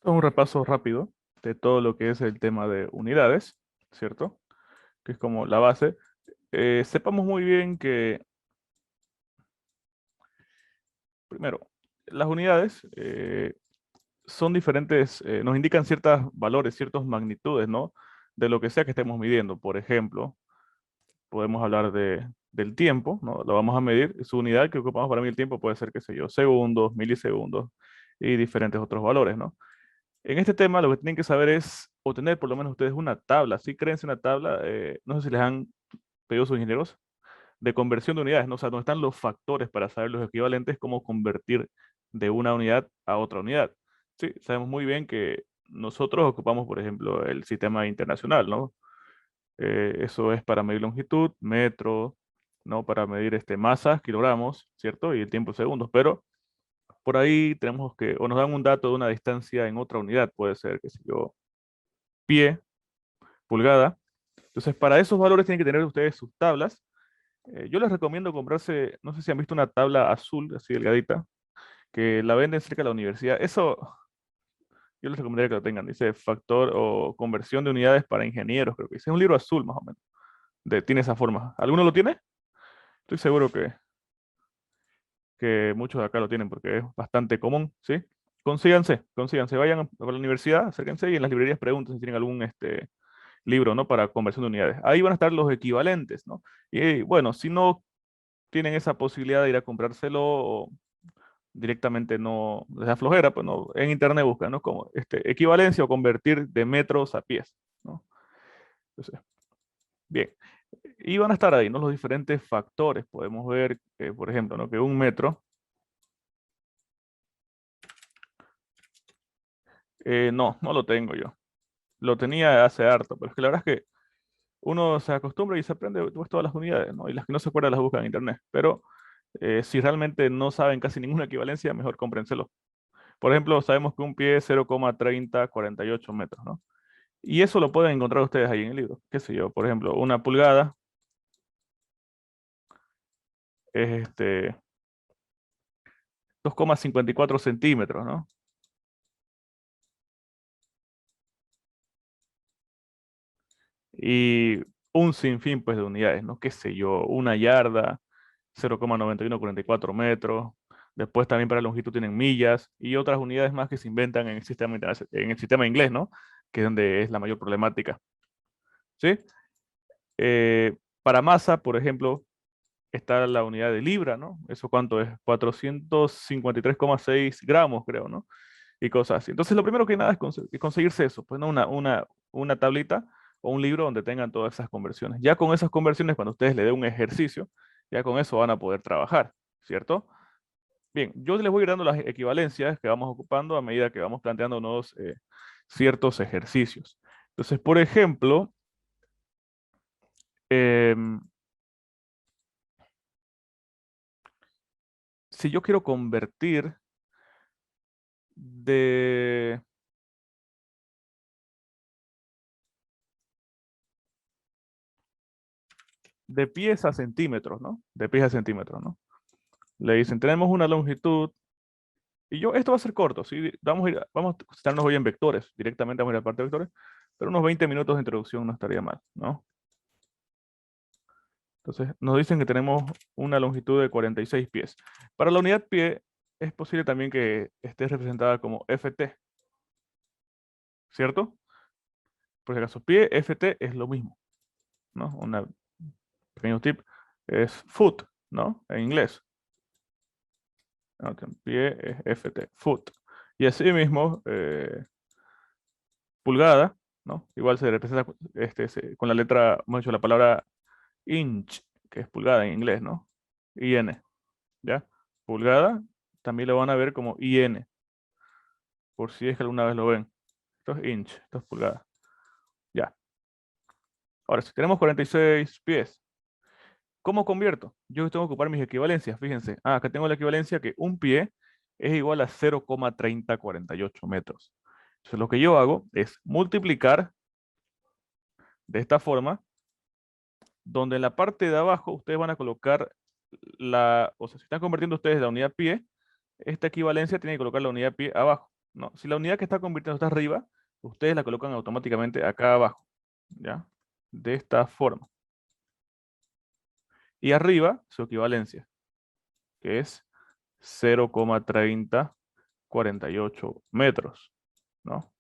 Un repaso rápido de todo lo que es el tema de unidades, ¿cierto? Que es como la base. Sepamos muy bien que, primero, las unidades son diferentes, nos indican ciertos valores, ciertas magnitudes, ¿no? De lo que sea que estemos midiendo. Por ejemplo, podemos hablar del tiempo, ¿no? Lo vamos a medir. Su unidad que ocupamos para medir el tiempo puede ser, qué sé yo, segundos, milisegundos y diferentes otros valores, ¿no? En este tema lo que tienen que saber es, o tener por lo menos ustedes una tabla, sí, créense una tabla, no sé si les han pedido sus ingenieros, de conversión de unidades, ¿no? O sea, donde están los factores para saber los equivalentes, cómo convertir de una unidad a otra unidad. Sí, sabemos muy bien que nosotros ocupamos, por ejemplo, el sistema internacional, ¿no? Eso es para medir longitud, metro, ¿no? Para medir masas, kilogramos, ¿cierto? Y el tiempo en segundos, pero por ahí tenemos que, o nos dan un dato de una distancia en otra unidad, puede ser, qué sé yo, pie, pulgada. Entonces, para esos valores tienen que tener ustedes sus tablas. Yo les recomiendo comprarse, no sé si han visto una tabla azul, así delgadita, que la venden cerca de la universidad. Eso yo les recomendaría que lo tengan. Dice factor o conversión de unidades para ingenieros, creo que dice. Es un libro azul, más o menos. Tiene esa forma. ¿Alguno lo tiene? Estoy seguro que muchos de acá lo tienen porque es bastante común, ¿sí? Consíganse, vayan a la universidad, acérquense y en las librerías pregunten si tienen algún libro, ¿no? Para conversión de unidades. Ahí van a estar los equivalentes, ¿no? Y bueno, si no tienen esa posibilidad de ir a comprárselo o directamente no les da flojera, pues no, en internet buscan, ¿no? Como equivalencia o convertir de metros a pies, ¿no? Entonces, bien. Y van a estar ahí, ¿no? Los diferentes factores. Podemos ver, por ejemplo, ¿no? Que un metro, no lo tengo yo. Lo tenía hace harto, pero es que la verdad es que uno se acostumbra y se aprende pues, todas las unidades, ¿no? Y las que no se acuerdan las buscan en internet. Pero si realmente no saben casi ninguna equivalencia, mejor cómprenselo. Por ejemplo, sabemos que un pie es 0,3048 metros, ¿no? Y eso lo pueden encontrar ustedes ahí en el libro. ¿Qué sé yo? Por ejemplo, una pulgada es 2,54 centímetros, ¿no? Y un sinfín, pues, de unidades, ¿no? Qué sé yo, una yarda, 0,9144 metros. Después también para longitud tienen millas y otras unidades más que se inventan en el sistema, en el sistema inglés, ¿no? Que es donde es la mayor problemática, ¿sí? Para masa, por ejemplo, está la unidad de libra, ¿no? ¿Eso cuánto es? 453,6 gramos, creo, ¿no? Y cosas así. Entonces, lo primero que nada es conseguirse eso, pues, ¿no? Una tablita o un libro donde tengan todas esas conversiones. Ya con esas conversiones, cuando ustedes le den un ejercicio, ya con eso van a poder trabajar, ¿cierto? Bien, yo les voy a ir dando las equivalencias que vamos ocupando a medida que vamos planteándonos ciertos ejercicios. Entonces, por ejemplo, em, si yo quiero convertir de, de pies a centímetros, ¿no? De pies a centímetros, ¿no? Le dicen, tenemos una longitud, y esto va a ser corto, ¿sí? Vamos a citarnos hoy en vectores, directamente vamos a ir a la parte de vectores, pero unos 20 minutos de introducción no estaría mal, ¿no? Entonces, nos dicen que tenemos una longitud de 46 pies. Para la unidad pie, es posible también que esté representada como FT, ¿cierto? Por si acaso, pie, FT es lo mismo, ¿no? Un pequeño tip es foot, ¿no? En inglés. Anoten, pie es FT, foot. Y así mismo, pulgada, ¿no? Igual se representa con la letra, hemos dicho la palabra inch, que es pulgada en inglés, ¿no? IN, ¿ya? Pulgada, también lo van a ver como IN, por si es que alguna vez lo ven. Esto es inch, esto es pulgada. Ya. Ahora, si tenemos 46 pies, ¿cómo convierto? Yo tengo que ocupar mis equivalencias, fíjense. Acá tengo la equivalencia que un pie es igual a 0,3048 metros. Entonces, lo que yo hago es multiplicar de esta forma, donde en la parte de abajo ustedes van a colocar o sea, si están convirtiendo ustedes la unidad pie, esta equivalencia tiene que colocar la unidad pie abajo. ¿no? Si la unidad que está convirtiendo está arriba, ustedes la colocan automáticamente acá abajo, ¿ya? De esta forma. Y arriba, su equivalencia, que es 0,3048 metros, ¿no?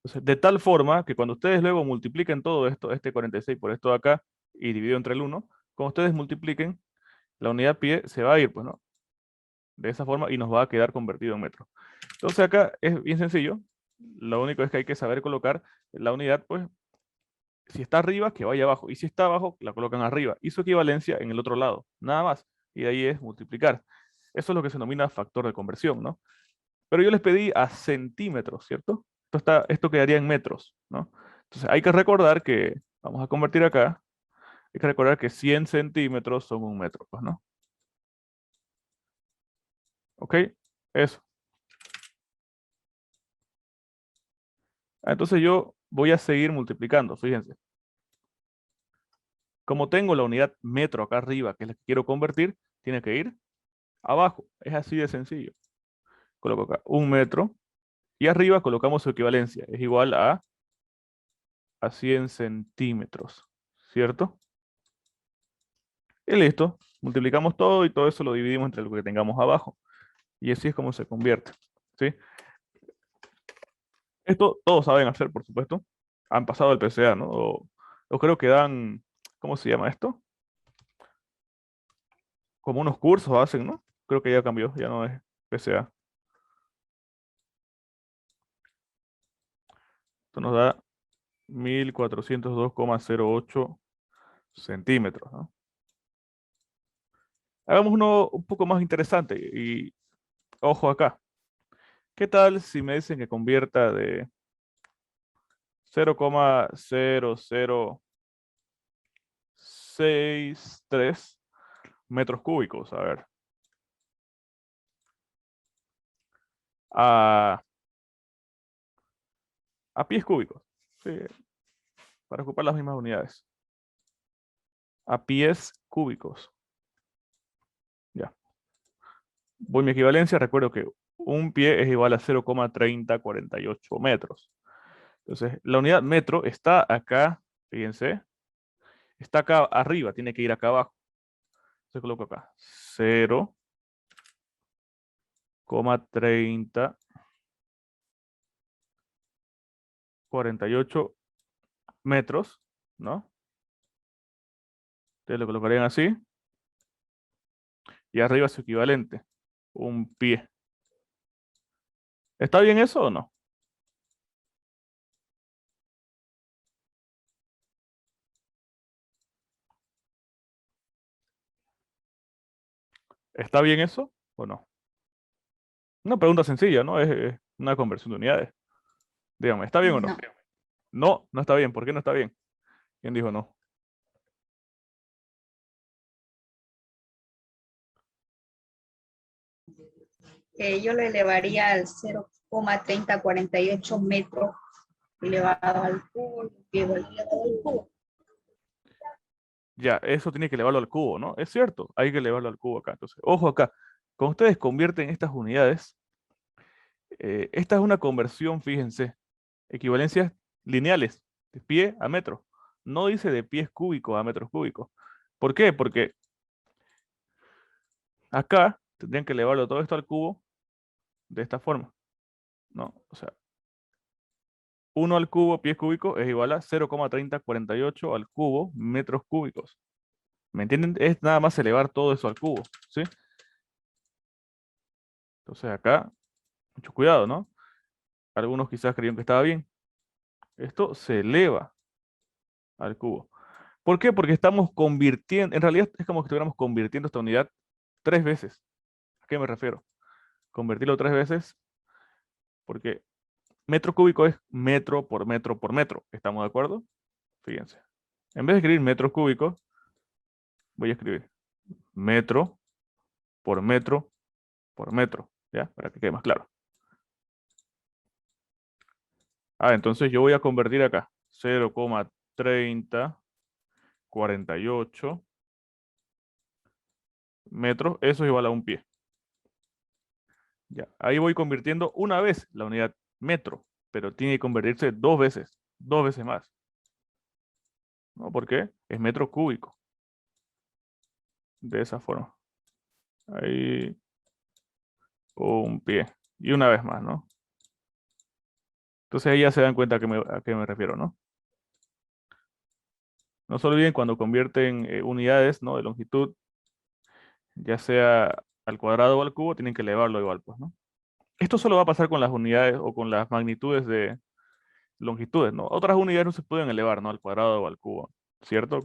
Entonces, de tal forma que cuando ustedes luego multipliquen todo esto, este 46 por esto de acá, y dividido entre el 1, cuando ustedes multipliquen, la unidad pie se va a ir, pues, ¿no? De esa forma y nos va a quedar convertido en metros. Entonces acá es bien sencillo. Lo único es que hay que saber colocar la unidad, pues, si está arriba, que vaya abajo. Y si está abajo, la colocan arriba. Y su equivalencia en el otro lado. Nada más. Y de ahí es multiplicar. Eso es lo que se denomina factor de conversión, ¿no? Pero yo les pedí a centímetros, ¿cierto? Esto quedaría en metros, ¿no? Entonces hay que recordar que, vamos a convertir acá, hay que recordar que 100 centímetros son un metro, pues, ¿no? ¿Ok? Eso. Entonces yo voy a seguir multiplicando, fíjense. Como tengo la unidad metro acá arriba, que es la que quiero convertir, tiene que ir abajo. Es así de sencillo. Coloco acá 1 metro y arriba colocamos su equivalencia. Es igual a 100 centímetros, ¿cierto? Y listo. Multiplicamos todo y todo eso lo dividimos entre lo que tengamos abajo. Y así es como se convierte, ¿sí? Esto todos saben hacer, por supuesto. Han pasado el PCA, ¿no? O creo que dan, ¿cómo se llama esto? Como unos cursos hacen, ¿no? Creo que ya cambió, ya no es PCA. Esto nos da 1402,08 centímetros, ¿no? Hagamos uno un poco más interesante y ojo acá. ¿Qué tal si me dicen que convierta de 0,0063 metros cúbicos, a ver, a, a pies cúbicos? Sí, para ocupar las mismas unidades. A pies cúbicos. Ya. Voy mi equivalencia, recuerdo que un pie es igual a 0,3048 metros. Entonces, la unidad metro está acá, fíjense, está acá arriba, tiene que ir acá abajo. Se coloco acá, 0,3048 metros, ¿no? Ustedes lo colocarían así, y arriba su equivalente, un pie. ¿Está bien eso o no? ¿Está bien eso o no? Una pregunta sencilla, ¿no? Es una conversión de unidades. Dígame, ¿está bien o no? No. No, no está bien. ¿Por qué no está bien? ¿Quién dijo no? Yo lo elevaría al 0,3048 metros elevado al cubo, elevado al cubo. Ya, eso tiene que elevarlo al cubo, ¿no? Es cierto, hay que elevarlo al cubo acá. Entonces, ojo acá, cuando ustedes convierten estas unidades, esta es una conversión, fíjense, equivalencias lineales, de pie a metro. No dice de pies cúbicos a metros cúbicos. ¿Por qué? Porque acá tendrían que elevarlo todo esto al cubo de esta forma, ¿no? O sea, 1 al cubo pies cúbicos es igual a 0,3048 al cubo metros cúbicos. ¿Me entienden? Es nada más elevar todo eso al cubo, ¿sí? Entonces acá, mucho cuidado, ¿no? Algunos quizás creían que estaba bien. Esto se eleva al cubo. ¿Por qué? Porque estamos convirtiendo, en realidad es como que estuviéramos convirtiendo esta unidad 3 veces. ¿A qué me refiero? Convertirlo 3 veces porque metro cúbico es metro por metro por metro. ¿Estamos de acuerdo? Fíjense. En vez de escribir metros cúbicos, voy a escribir metro por metro por metro. ¿Ya? Para que quede más claro. Entonces yo voy a convertir acá 0,3048 metros. Eso es igual a un pie. Ya, ahí voy convirtiendo una vez la unidad metro, pero tiene que convertirse dos veces más. ¿No? ¿Por qué? Es metro cúbico. De esa forma. Ahí un pie. Y una vez más, ¿no? Entonces ahí ya se dan cuenta a qué me refiero, ¿no? No se olviden cuando convierten unidades, ¿no? De longitud, ya sea al cuadrado o al cubo, tienen que elevarlo igual, pues, ¿no? Esto solo va a pasar con las unidades o con las magnitudes de longitudes, ¿no? Otras unidades no se pueden elevar, ¿no? Al cuadrado o al cubo, ¿cierto?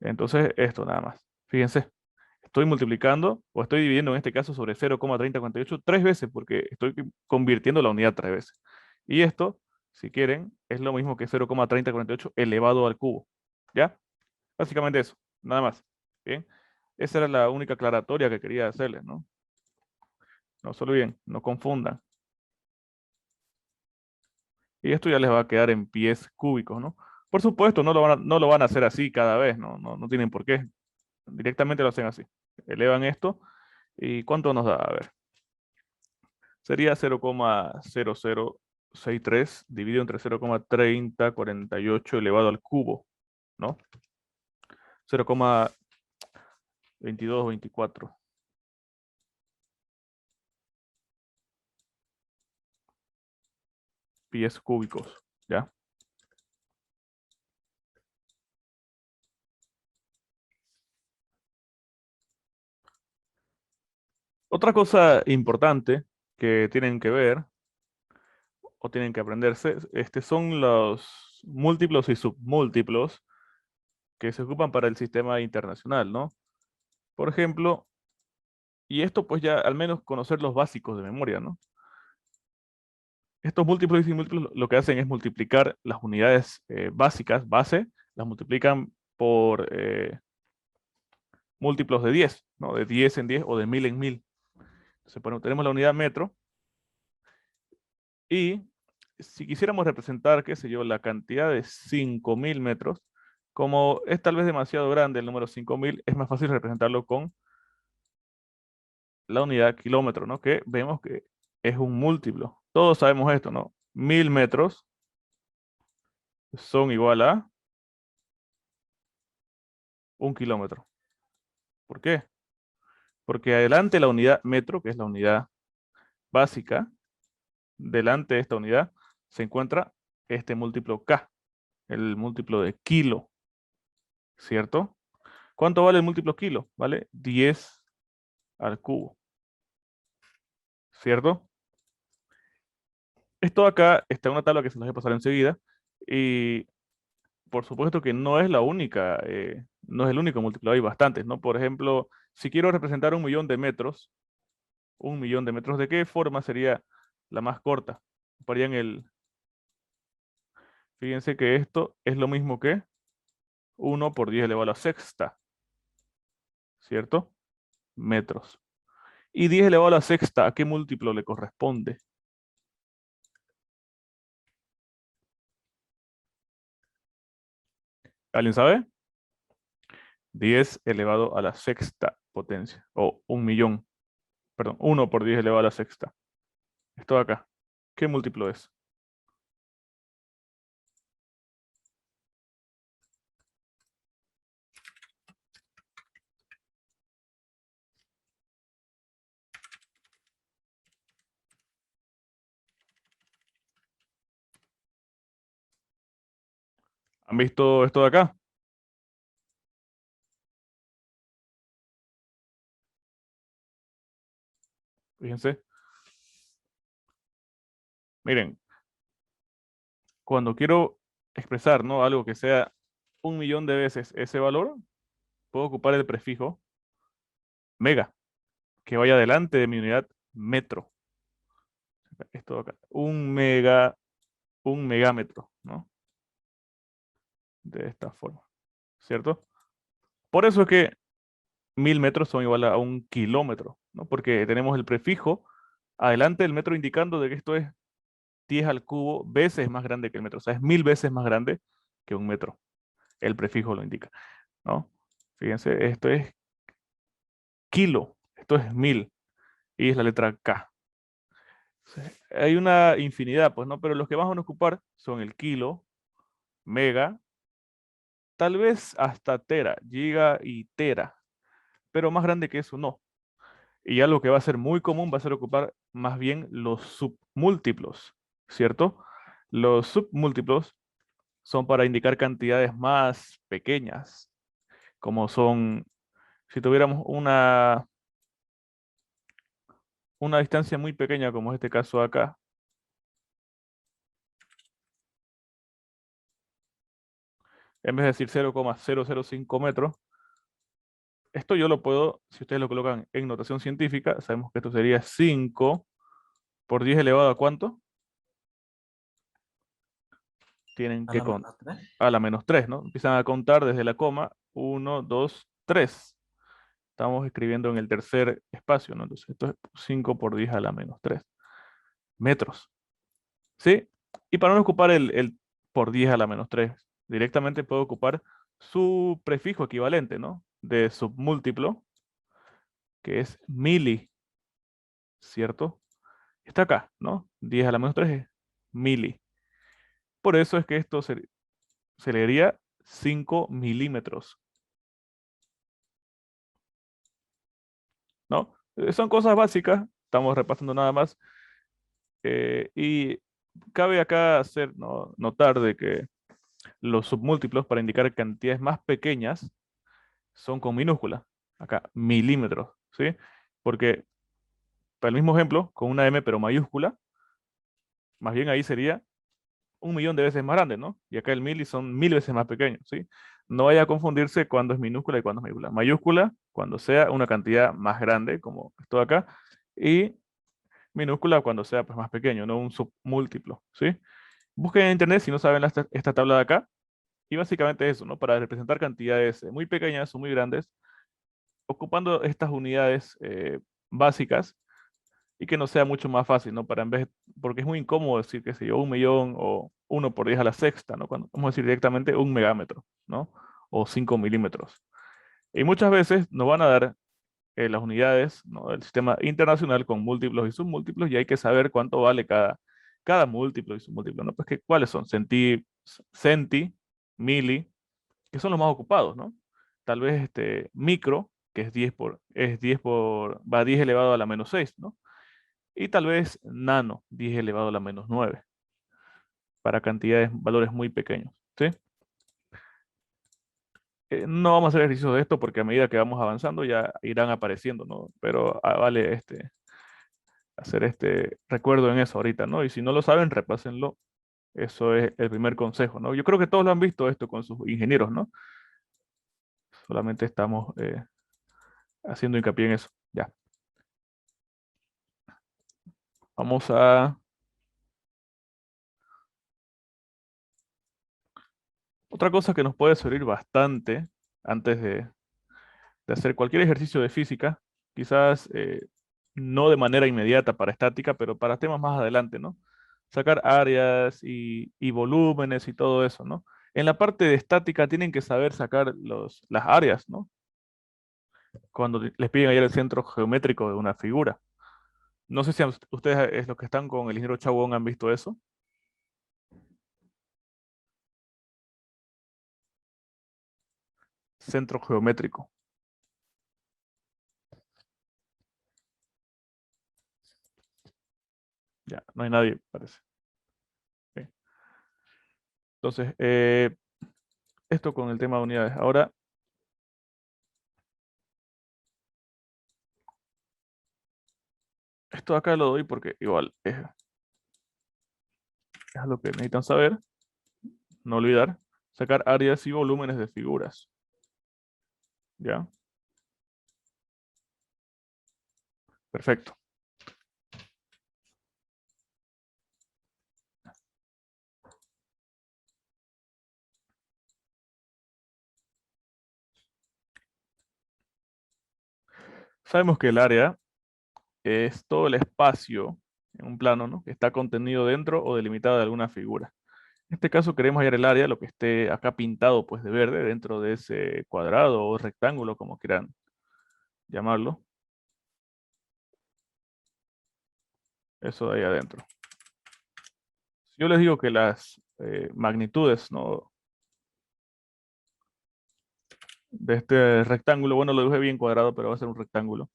Entonces, esto nada más. Fíjense, estoy multiplicando o estoy dividiendo en este caso sobre 0,3048 tres veces porque estoy convirtiendo la unidad tres veces. Y esto, si quieren, es lo mismo que 0,3048 elevado al cubo. ¿Ya? Básicamente eso, nada más. Bien, esa era la única aclaratoria que quería hacerles, ¿no? No se olviden, no confundan. Y esto ya les va a quedar en pies cúbicos, ¿no? Por supuesto, no lo van a hacer así cada vez, ¿no? No tienen por qué. Directamente lo hacen así. Elevan esto. ¿Y cuánto nos da? A ver. Sería 0,0063 dividido entre 0,3048 elevado al cubo, ¿no? 0,2224 pies cúbicos, ¿ya? Otra cosa importante que tienen que ver o tienen que aprenderse, son los múltiplos y submúltiplos que se ocupan para el sistema internacional, ¿no? Por ejemplo, y esto pues ya al menos conocer los básicos de memoria, ¿no? Estos múltiplos y múltiplos lo que hacen es multiplicar las unidades básicas, base, las multiplican por múltiplos de 10, ¿no? De 10 en 10 o de 1000 en 1000. Entonces, bueno, tenemos la unidad metro y si quisiéramos representar, qué sé yo, la cantidad de 5000 metros, como es tal vez demasiado grande el número 5000, es más fácil representarlo con la unidad kilómetro, ¿no? Que vemos que es un múltiplo. Todos sabemos esto, ¿no? 1000 metros son igual a un kilómetro. ¿Por qué? Porque adelante la unidad metro, que es la unidad básica, delante de esta unidad se encuentra este múltiplo K, el múltiplo de kilo, ¿cierto? ¿Cuánto vale el múltiplo kilo? Vale 10 al cubo, ¿cierto? Esto acá está en una tabla que se los voy a pasar enseguida y por supuesto que no es la única, no es el único múltiplo, hay bastantes, ¿no? Por ejemplo, si quiero representar 1.000.000 de metros, 1.000.000 de metros, ¿de qué forma sería la más corta? Ocuparían fíjense que esto es lo mismo que 1 por 10 elevado a la sexta, ¿cierto? Metros. Y 10 elevado a la sexta, ¿a qué múltiplo le corresponde? ¿Alguien sabe? 10 elevado a la sexta potencia, o 1.000.000, perdón, 1 por 10 elevado a la sexta. Esto de acá, ¿qué múltiplo es? ¿Han visto esto de acá? Fíjense. Miren, cuando quiero expresar, ¿no? Algo que sea 1.000.000 de veces ese valor, puedo ocupar el prefijo mega, que vaya delante de mi unidad metro. Esto de acá. Un megámetro, ¿no? De esta forma, ¿cierto? Por eso es que 1000 metros son igual a un kilómetro, ¿no? Porque tenemos el prefijo adelante del metro indicando de que esto es 10 al cubo veces más grande que el metro. O sea, es 1000 veces más grande que un metro. El prefijo lo indica, ¿no? Fíjense, esto es kilo, esto es 1000. y es la letra K. Sí. Hay una infinidad, pues, ¿no? Pero los que más van a ocupar son el kilo, mega, tal vez hasta tera, giga y tera, pero más grande que eso no. Y algo que va a ser muy común va a ser ocupar más bien los submúltiplos, ¿cierto? Los submúltiplos son para indicar cantidades más pequeñas, como son, si tuviéramos una distancia muy pequeña, como es este caso acá, en vez de decir 0,005 metros, esto yo lo puedo, si ustedes lo colocan en notación científica, sabemos que esto sería 5 por 10 elevado a ¿cuánto? Tienen A que la menos 3. a la menos 3, ¿no? Empiezan a contar desde la coma, 1, 2, 3. Estamos escribiendo en el tercer espacio, ¿no? Entonces esto es 5 por 10 a la menos 3 metros, ¿sí? Y para no ocupar el por 10 a la menos 3, directamente puedo ocupar su prefijo equivalente, ¿no? De submúltiplo, que es mili, ¿cierto? Está acá, ¿no? 10 a la menos 3 es mili. Por eso es que esto se leería 5 milímetros, ¿no? Son cosas básicas, estamos repasando nada más. Y cabe acá hacer, ¿no? Notar de que los submúltiplos para indicar cantidades más pequeñas son con minúsculas. Acá, milímetros, ¿sí? Porque para el mismo ejemplo, con una M pero mayúscula, más bien ahí sería 1 millón de veces más grande, ¿no? Y acá el mili son 1000 veces más pequeño, ¿sí? No vaya a confundirse cuando es minúscula y cuando es mayúscula. Mayúscula cuando sea una cantidad más grande, como esto de acá, y minúscula cuando sea pues, más pequeño, no un submúltiplo, ¿sí? Busquen en internet si no saben esta tabla de acá, y básicamente eso, ¿no? Para representar cantidades muy pequeñas o muy grandes, ocupando estas unidades básicas y que no sea mucho más fácil, ¿no? Para en vez, porque es muy incómodo decir, qué sé yo, 1 millón o 1 por 10 a la sexta, ¿no? Cuando vamos a decir directamente 1 megámetro, ¿no? O 5 milímetros. Y muchas veces nos van a dar las unidades, ¿no? Del sistema internacional con múltiplos y submúltiplos y hay que saber cuánto vale cada múltiplo y submúltiplo, ¿no? Pues que, ¿cuáles son? Centi, mili, que son los más ocupados, ¿no? Tal vez micro, que va a 10 elevado a la menos 6, ¿no? Y tal vez nano, 10 elevado a la menos 9, para valores muy pequeños, ¿sí? No vamos a hacer ejercicios de esto porque a medida que vamos avanzando ya irán apareciendo, ¿no? Pero vale hacer recuerdo en eso ahorita, ¿no? Y si no lo saben, repásenlo. Eso es el primer consejo, ¿no? Yo creo que todos lo han visto esto con sus ingenieros, ¿no? Solamente estamos haciendo hincapié en eso. Ya. Vamos a... Otra cosa que nos puede servir bastante antes de hacer cualquier ejercicio de física, quizás no de manera inmediata para estática, pero para temas más adelante, ¿no? Sacar áreas y volúmenes y todo eso, ¿no? En la parte de estática tienen que saber sacar las áreas, ¿no? Cuando les piden hallar el centro geométrico de una figura. No sé si ustedes, los que están con el ingeniero Chabón, han visto eso. Centro geométrico. Ya, no hay nadie, parece. Ok. Entonces, esto con el tema de unidades. Ahora, esto acá lo doy porque igual es lo que necesitan saber. No olvidar. Sacar áreas y volúmenes de figuras. ¿Ya? Perfecto. Sabemos que el área es todo el espacio en un plano, ¿no? Que está contenido dentro o delimitado de alguna figura. En este caso queremos hallar el área, lo que esté acá pintado pues de verde dentro de ese cuadrado o rectángulo, como quieran llamarlo. Eso de ahí adentro. Si yo les digo que las magnitudes, ¿no?, de este rectángulo, bueno, lo dibujé bien cuadrado, pero va a ser un rectángulo.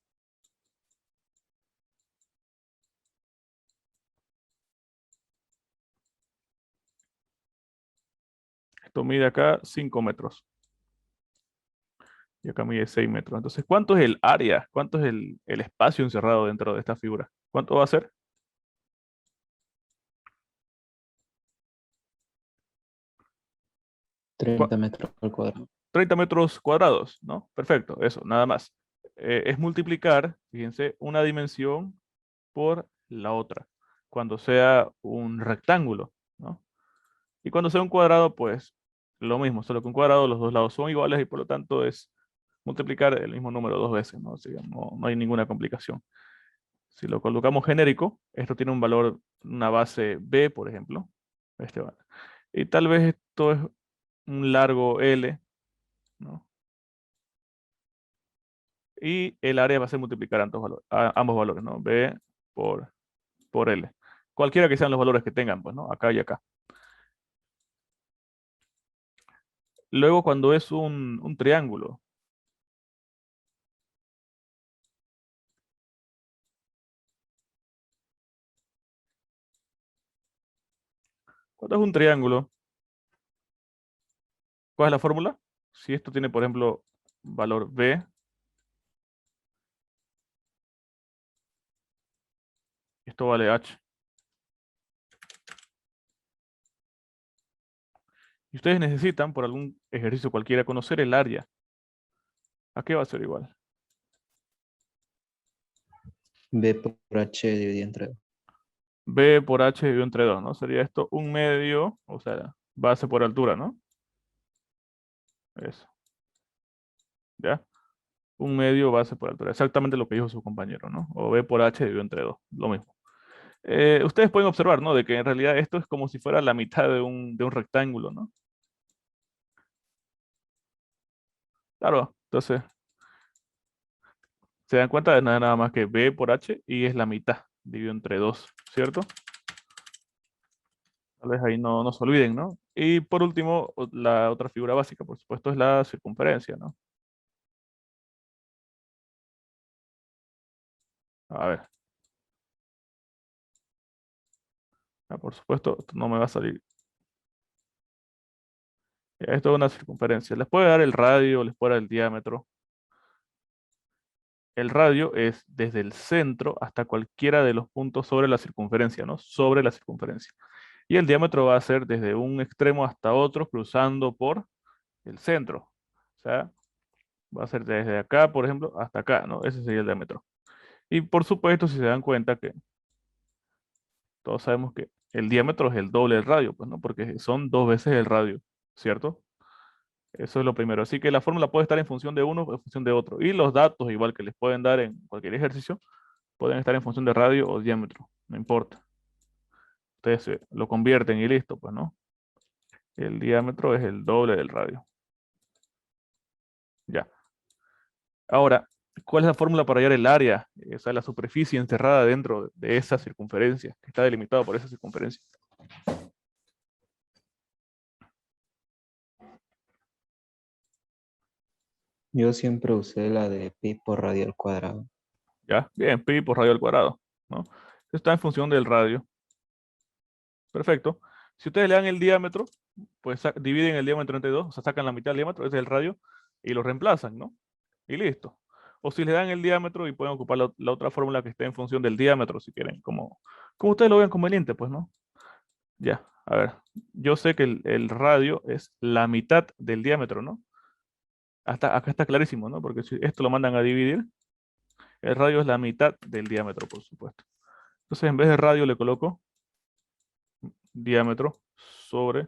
Esto mide acá 5 metros. Y acá mide 6 metros. Entonces, ¿cuánto es el área? ¿Cuánto es el espacio encerrado dentro de esta figura? ¿Cuánto va a ser? 30 metros al cuadrado. 30 metros cuadrados, ¿no? Perfecto, eso, nada más. Es multiplicar, fíjense, una dimensión por la otra, cuando sea un rectángulo, ¿no? Y cuando sea un cuadrado, pues lo mismo, solo que un cuadrado los dos lados son iguales y por lo tanto es multiplicar el mismo número dos veces, ¿no? Así que no hay ninguna complicación. Si lo colocamos genérico, esto tiene un valor, una base B, por ejemplo. Y tal vez esto es un largo L, ¿no? Y el área va a ser multiplicar ambos valores, ¿no? B por L. Cualquiera que sean los valores que tengan, pues, ¿no? Acá y acá. Luego, cuando es un triángulo, cuando es un triángulo, ¿cuál es la fórmula? Si esto tiene, por ejemplo, valor B, esto vale H. Y ustedes necesitan, por algún ejercicio cualquiera, conocer el área. ¿A qué va a ser igual? B por H dividido entre 2. B por H dividido entre 2, ¿no? Sería esto un medio, o sea, base por altura, ¿no? Eso, ¿ya? Un medio base por altura. Exactamente lo que dijo su compañero, ¿no? O B por H dividido entre 2, lo mismo. Ustedes pueden observar, ¿no? De que en realidad esto es como si fuera la mitad de un rectángulo, ¿no? Claro, entonces, se dan cuenta de nada más que B por H y es la mitad, dividido entre 2, ¿cierto? Tal vez ahí no se olviden, ¿no? Y por último, la otra figura básica, por supuesto, es la circunferencia, ¿no? A ver. Por supuesto, esto no me va a salir. Esto es una circunferencia. Les puede dar el radio, les puede dar el diámetro. El radio es desde el centro hasta cualquiera de los puntos sobre la circunferencia, ¿no? Sobre la circunferencia. Y el diámetro va a ser desde un extremo hasta otro, cruzando por el centro. O sea, va a ser desde acá, por ejemplo, hasta acá, ¿no? Ese sería el diámetro. Y por supuesto, si se dan cuenta que todos sabemos que el diámetro es el doble del radio, pues, ¿no? Porque son dos veces el radio, ¿cierto? Eso es lo primero. Así que la fórmula puede estar en función de uno o en función de otro. Y los datos, igual que les pueden dar en cualquier ejercicio, pueden estar en función de radio o diámetro. No importa. Ustedes lo convierten y listo, pues, ¿no? El diámetro es el doble del radio. Ya. Ahora, ¿cuál es la fórmula para hallar el área? O sea, la superficie encerrada dentro de esa circunferencia, que está delimitada por esa circunferencia. Yo siempre usé la de pi por radio al cuadrado. ¿Ya? Bien, pi por radio al cuadrado, ¿no? Está en función del radio. Perfecto. Si ustedes le dan el diámetro, pues dividen el diámetro entre dos, o sea, sacan la mitad del diámetro, ese es el radio, y lo reemplazan, ¿no? Y listo. O si le dan el diámetro y pueden ocupar la otra fórmula que esté en función del diámetro, si quieren, como ustedes lo vean conveniente, pues, ¿no? Ya, a ver, yo sé que el radio es la mitad del diámetro, ¿no? Hasta acá está clarísimo, ¿no? Porque si esto lo mandan a dividir, el radio es la mitad del diámetro, por supuesto. Entonces, en vez de radio le coloco diámetro sobre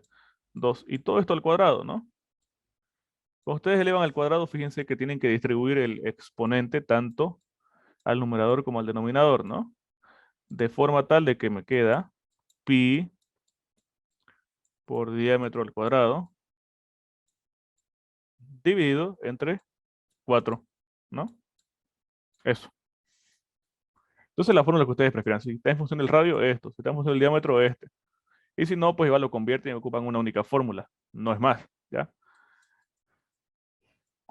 2. Y todo esto al cuadrado, ¿no? Cuando ustedes elevan al cuadrado, fíjense que tienen que distribuir el exponente tanto al numerador como al denominador, ¿no? De forma tal de que me queda pi por diámetro al cuadrado dividido entre 4, ¿no? Eso. Entonces la fórmula que ustedes prefieran. Si está en función del radio, esto. Si está en función del diámetro, este. Y si no, pues igual lo convierten y ocupan una única fórmula. No es más, ¿ya?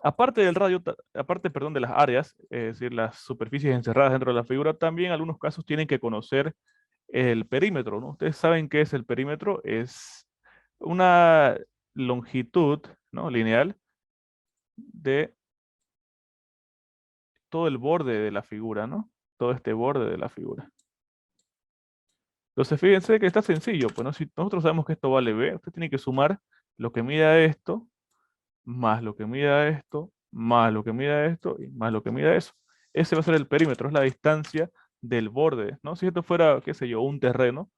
Aparte del radio, aparte, perdón, de las áreas, es decir, las superficies encerradas dentro de la figura, también en algunos casos tienen que conocer el perímetro, ¿no? Ustedes saben qué es el perímetro. Es una longitud, ¿no?, lineal de todo el borde de la figura, ¿no? Todo este borde de la figura. Entonces, fíjense que está sencillo, pues, ¿no? Si nosotros sabemos que esto vale B, usted tiene que sumar lo que mida esto, más lo que mida esto, más lo que mida esto, y más lo que mida eso. Ese va a ser el perímetro, es la distancia del borde, ¿no? Si esto fuera, qué sé yo, un terreno,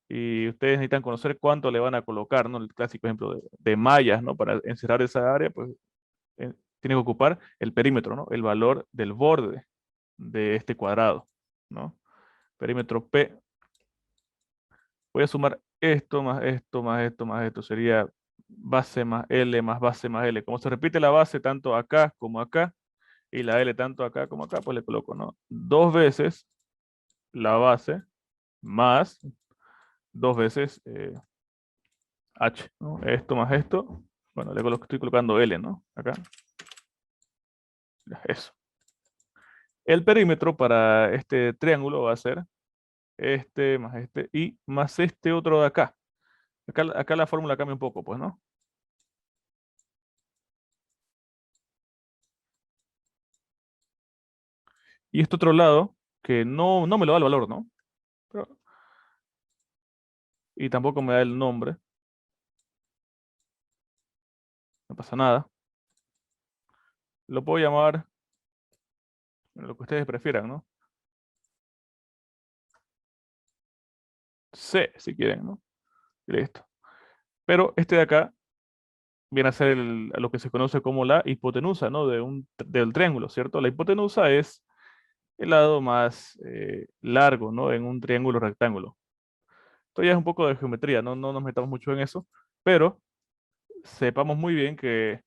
y ustedes necesitan conocer cuánto le van a colocar, ¿no? El clásico ejemplo de mallas, ¿no? Para encerrar esa área, pues tiene que ocupar el perímetro, ¿no? El valor del borde de este cuadrado, ¿no? Perímetro P. Voy a sumar esto más esto más esto más esto. Sería base más L más base más L. Como se repite la base tanto acá como acá, y la L tanto acá como acá, pues le coloco, ¿no? 2 veces la base más 2 veces H, ¿no? Esto más esto. Bueno, estoy colocando L, ¿no? Acá. Ya, eso. El perímetro para este triángulo va a ser este más este y más este otro de acá. Acá la fórmula cambia un poco, pues, ¿no? Y este otro lado, que no me lo da el valor, ¿no? Y tampoco me da el nombre. No pasa nada. Lo puedo llamar lo que ustedes prefieran, ¿no? C, si quieren, ¿no? Listo. Pero este de acá viene a ser lo que se conoce como la hipotenusa, ¿no? Del triángulo, ¿cierto? La hipotenusa es el lado más largo, ¿no? En un triángulo rectángulo. Esto ya es un poco de geometría, no nos metamos mucho en eso, pero sepamos muy bien que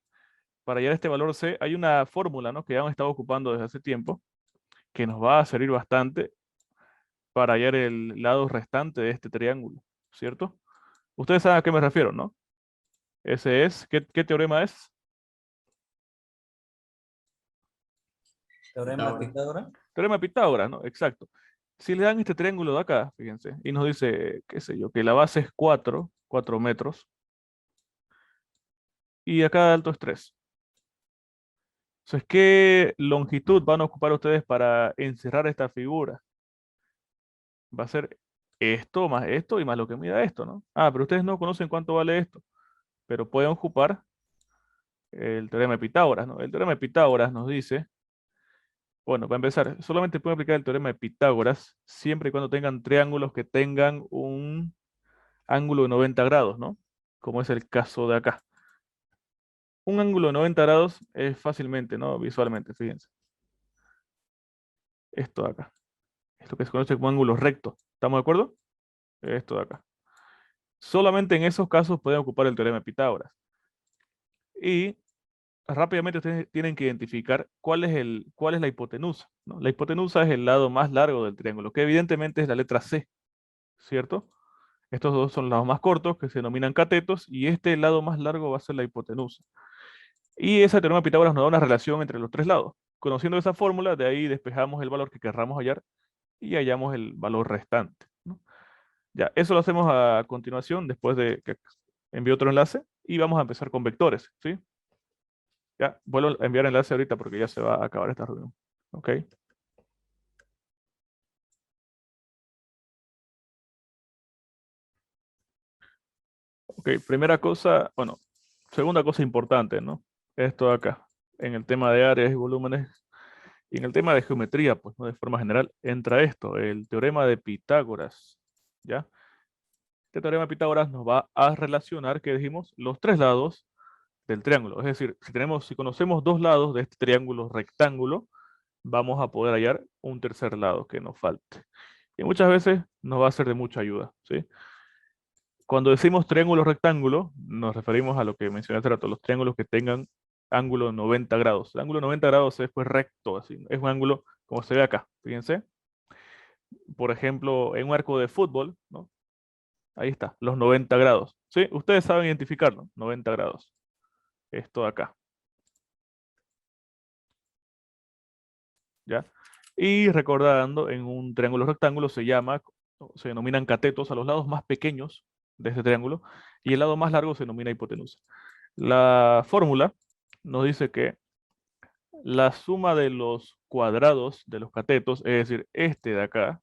para hallar este valor C hay una fórmula, ¿no?, que ya hemos estado ocupando desde hace tiempo, que nos va a servir bastante para hallar el lado restante de este triángulo, ¿cierto? Ustedes saben a qué me refiero, ¿no? Ese es, ¿qué teorema es? Teorema de Pitágoras. Teorema de Pitágoras, ¿no? Exacto. Si le dan este triángulo de acá, fíjense, y nos dice, qué sé yo, que la base es 4 metros, y acá de alto es 3. Entonces, ¿qué longitud van a ocupar ustedes para encerrar esta figura? Va a ser esto y más lo que mida esto, ¿no? Ah, pero ustedes no conocen cuánto vale esto, pero pueden ocupar el teorema de Pitágoras, ¿no? El teorema de Pitágoras nos dice, bueno, para empezar, solamente pueden aplicar el teorema de Pitágoras siempre y cuando tengan triángulos que tengan un ángulo de 90 grados, ¿no? Como es el caso de acá. Un ángulo de 90 grados es fácilmente, ¿no? Visualmente, fíjense. Esto de acá. Esto que se conoce como ángulo recto. ¿Estamos de acuerdo? Esto de acá. Solamente en esos casos pueden ocupar el teorema de Pitágoras. Y rápidamente ustedes tienen que identificar cuál es la hipotenusa, ¿no? La hipotenusa es el lado más largo del triángulo, que evidentemente es la letra C, ¿cierto? Estos dos son los lados más cortos, que se denominan catetos, y este lado más largo va a ser la hipotenusa. Y ese teorema de Pitágoras nos da una relación entre los tres lados. Conociendo esa fórmula, de ahí despejamos el valor que querramos hallar y hallamos el valor restante, ¿no? Ya, eso lo hacemos a continuación, después de que envíe otro enlace, y vamos a empezar con vectores, ¿sí? Ya, vuelvo a enviar enlace ahorita porque ya se va a acabar esta reunión. ¿Ok? Ok, primera cosa, bueno, segunda cosa importante, ¿no? Esto de acá, en el tema de áreas y volúmenes, y en el tema de geometría, pues, ¿no? De forma general, entra esto, el teorema de Pitágoras, ¿ya? Este teorema de Pitágoras nos va a relacionar, que dijimos, los tres lados del triángulo. Es decir, si conocemos dos lados de este triángulo rectángulo, vamos a poder hallar un tercer lado que nos falte. Y muchas veces nos va a ser de mucha ayuda, ¿sí? Cuando decimos triángulo rectángulo, nos referimos a lo que mencioné hace rato, los triángulos que tengan ángulo 90 grados. El ángulo 90 grados es pues recto, así. Es un ángulo como se ve acá, fíjense. por ejemplo, en un arco de fútbol, ¿no? Ahí está, los 90 grados. ¿Sí? Ustedes saben identificarlo, 90 grados. Esto de acá. ¿Ya? Y recordando, en un triángulo rectángulo se denominan catetos a los lados más pequeños de este triángulo y el lado más largo se denomina hipotenusa. La fórmula nos dice que la suma de los cuadrados de los catetos, es decir, este de acá,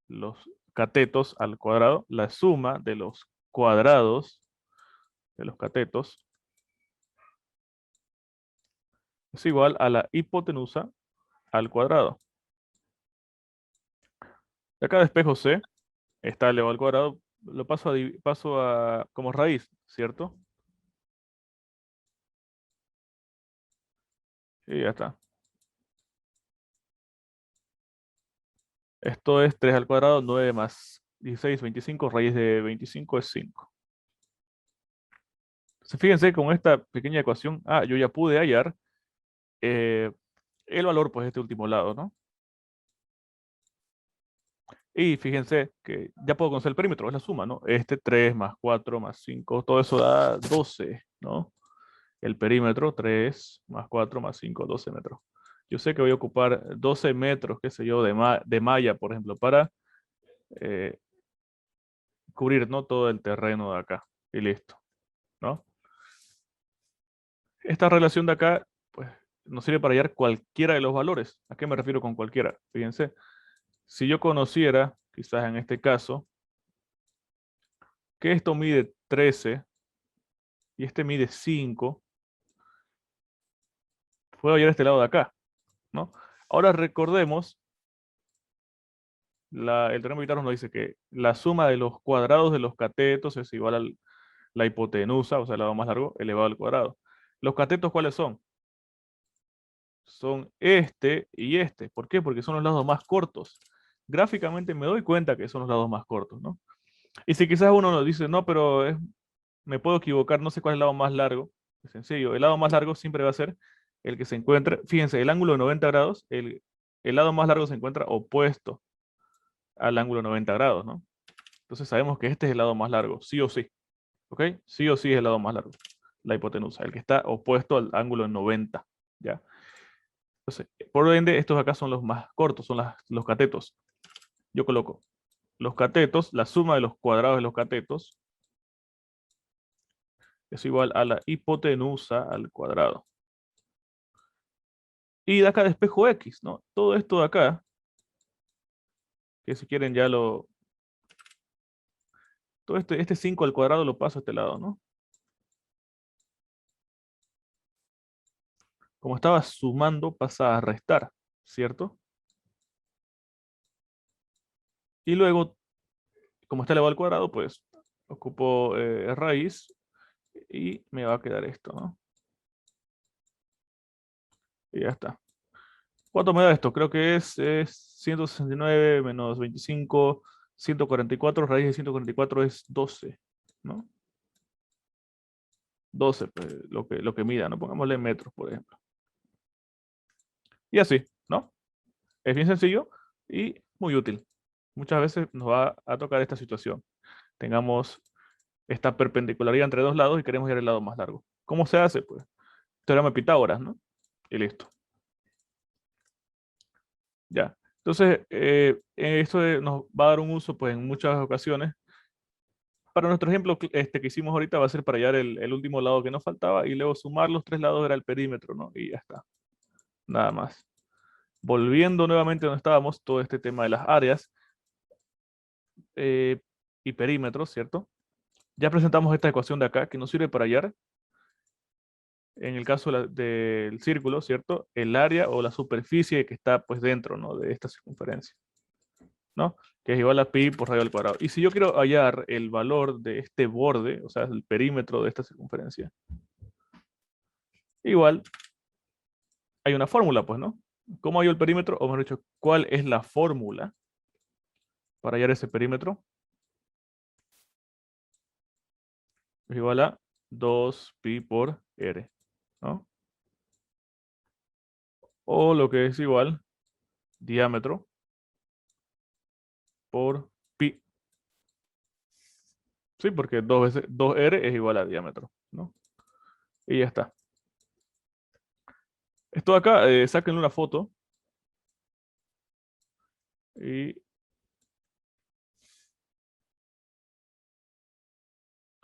los catetos al cuadrado, la suma de los cuadrados de los catetos es igual a la hipotenusa al cuadrado. De acá despejo C, está elevado al cuadrado, lo paso a como raíz, ¿cierto? Y ya está. Esto es 3 al cuadrado, 9 más 16, 25, raíz de 25 es 5. Entonces, fíjense con esta pequeña ecuación, yo ya pude hallar eh, el valor, pues, de este último lado, ¿no? Y fíjense que ya puedo conocer el perímetro, es la suma, ¿no? Este 3 más 4 más 5, todo eso da 12, ¿no? El perímetro, 3 más 4 más 5, 12 metros. Yo sé que voy a ocupar 12 metros, qué sé yo, de malla, por ejemplo, para eh, cubrir, ¿no? Todo el terreno de acá. Y listo, ¿no? Esta relación de acá, pues, nos sirve para hallar cualquiera de los valores. ¿A qué me refiero con cualquiera? Fíjense, si yo conociera, quizás en este caso, que esto mide 13 y este mide 5, puedo hallar este lado de acá, ¿no? Ahora recordemos, el teorema de Pitágoras nos dice que la suma de los cuadrados de los catetos es igual a la hipotenusa, o sea, el lado más largo, elevado al cuadrado. ¿Los catetos cuáles son? Son este y este. ¿Por qué? Porque son los lados más cortos. Gráficamente me doy cuenta que son los lados más cortos, ¿no? Y si quizás uno nos dice, no, pero me puedo equivocar, no sé cuál es el lado más largo. Es sencillo, el lado más largo siempre va a ser el que se encuentre, fíjense, el ángulo de 90 grados, el lado más largo se encuentra opuesto al ángulo de 90 grados, ¿no? Entonces sabemos que este es el lado más largo, sí o sí, ¿ok? Sí o sí es el lado más largo, la hipotenusa, el que está opuesto al ángulo de 90, ¿ya? Entonces, por ende, estos acá son los más cortos, son los catetos. Yo coloco los catetos, la suma de los cuadrados de los catetos es igual a la hipotenusa al cuadrado. Y de acá despejo X, ¿no? Todo esto de acá, que si quieren ya todo este 5 al cuadrado lo paso a este lado, ¿no? Como estaba sumando, pasa a restar, ¿cierto? Y luego, como está elevado al cuadrado, pues ocupo raíz y me va a quedar esto, ¿no? Y ya está. ¿Cuánto me da esto? Creo que es 169 menos 25, 144. Raíz de 144 es 12, ¿no? 12, pues, lo que mida, ¿no? Pongámosle en metros, por ejemplo. Y así, ¿no? Es bien sencillo y muy útil. Muchas veces nos va a tocar esta situación. Tengamos esta perpendicularidad entre dos lados y queremos ir al lado más largo. ¿Cómo se hace? Pues teorema de Pitágoras, ¿no? Y listo. Ya. Entonces, esto nos va a dar un uso pues, en muchas ocasiones. Para nuestro ejemplo que hicimos ahorita va a ser para hallar el último lado que nos faltaba y luego sumar los tres lados era el perímetro, ¿no? Y ya está. Nada más. Volviendo nuevamente donde estábamos, todo este tema de las áreas eh, y perímetros, ¿cierto? Ya presentamos esta ecuación de acá que nos sirve para hallar, en el caso del círculo, ¿cierto? El área o la superficie que está pues dentro, ¿no? De esta circunferencia, ¿no? Que es igual a pi por radio al cuadrado. Y si yo quiero hallar el valor de este borde, o sea, el perímetro de esta circunferencia, igual hay una fórmula, pues, ¿no? ¿Cómo hallo el perímetro? O mejor dicho, ¿cuál es la fórmula para hallar ese perímetro? Es igual a 2pi por r, ¿no? O lo que es igual, diámetro por pi. Sí, porque 2 veces 2r es igual a diámetro, ¿no? Y ya está. Esto de acá, sáquenle una foto. Y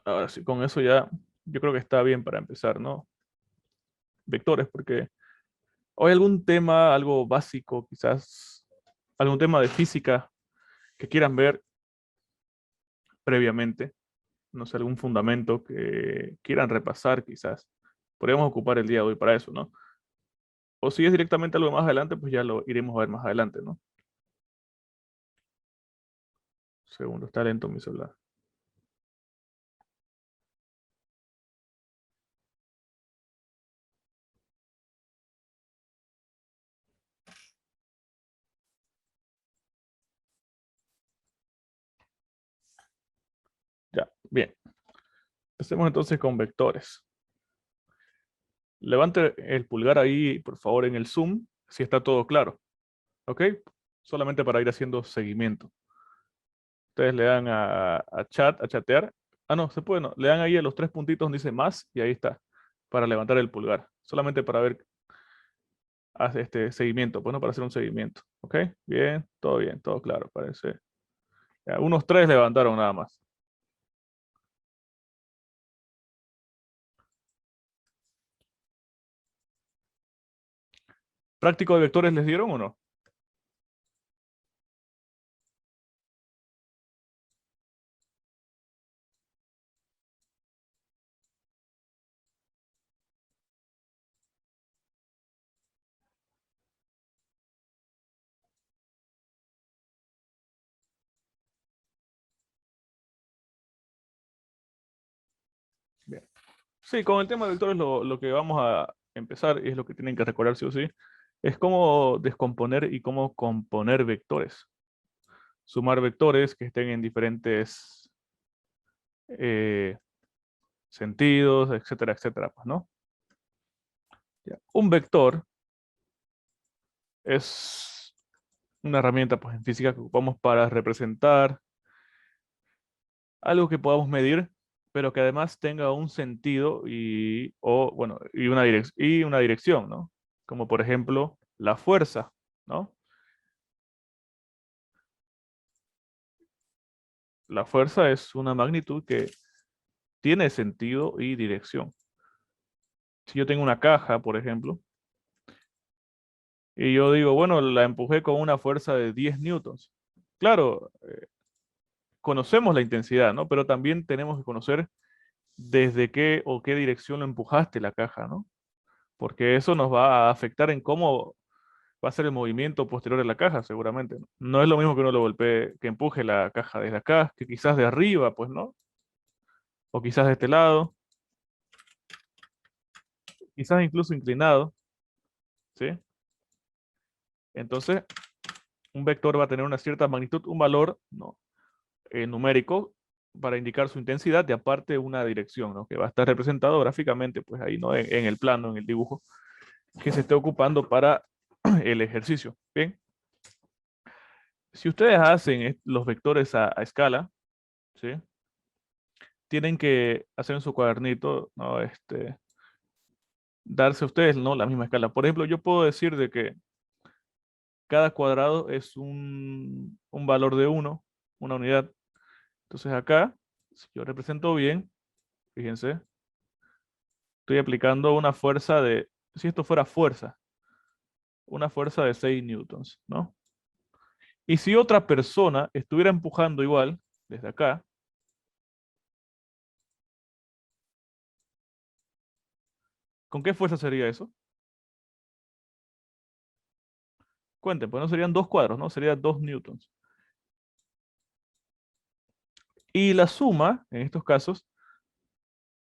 ahora sí, con eso ya yo creo que está bien para empezar, ¿no? Vectores, porque ¿hay algún tema, algo básico, quizás algún tema de física que quieran ver previamente? No sé, algún fundamento que quieran repasar, quizás. Podríamos ocupar el día de hoy para eso, ¿no? O si es directamente algo más adelante, pues ya lo iremos a ver más adelante, ¿no? Segundo, está lento mi celular. Ya, bien. Empecemos entonces con vectores. Levante el pulgar ahí, por favor, en el Zoom, si está todo claro. ¿Ok? Solamente para ir haciendo seguimiento. Ustedes le dan a chat, a chatear. Ah, no, se puede, no. Le dan ahí a los 3 puntitos donde dice más y ahí está. Para levantar el pulgar. Solamente para ver, hace este seguimiento, pues no para hacer un seguimiento. ¿Ok? Bien, todo claro, parece. Ya, unos 3 levantaron nada más. ¿Práctico de vectores les dieron o no? Bien. Sí, con el tema de vectores lo que vamos a empezar, y es lo que tienen que recordar sí o sí, es cómo descomponer y cómo componer vectores. Sumar vectores que estén en diferentes eh, sentidos, etcétera, etcétera, pues, ¿no? Ya. Un vector es una herramienta, pues, en física que ocupamos para representar algo que podamos medir, pero que además tenga un sentido bueno, y una dirección, ¿no? Como por ejemplo la fuerza, ¿no? La fuerza es una magnitud que tiene sentido y dirección. Si yo tengo una caja, por ejemplo, y yo digo, bueno, la empujé con una fuerza de 10 newtons. Claro, conocemos la intensidad, ¿no? Pero también tenemos que conocer desde qué o qué dirección lo empujaste la caja, ¿no? Porque eso nos va a afectar en cómo va a ser el movimiento posterior de la caja, seguramente, ¿no? No es lo mismo que uno lo golpee, que empuje la caja desde acá, que quizás de arriba, pues, ¿no? O quizás de este lado, quizás incluso inclinado, ¿sí? Entonces, un vector va a tener una cierta magnitud, un valor, ¿no? Numérico para indicar su intensidad y aparte una dirección, ¿no? Que va a estar representado gráficamente, pues ahí, ¿no? En el plano, en el dibujo que se esté ocupando para el ejercicio. Bien. Si ustedes hacen los vectores a escala, ¿sí? Tienen que hacer en su cuadernito, ¿no? Darse a ustedes, ¿no? La misma escala. Por ejemplo, yo puedo decir de que cada cuadrado es un valor de 1, una unidad. Entonces acá, si yo represento bien, fíjense, estoy aplicando una fuerza si esto fuera fuerza, una fuerza de 6 newtons, ¿no? Y si otra persona estuviera empujando igual, desde acá, ¿con qué fuerza sería eso? Cuenten, pues no serían 2 cuadros, ¿no? Sería 2 newtons. Y la suma, en estos casos,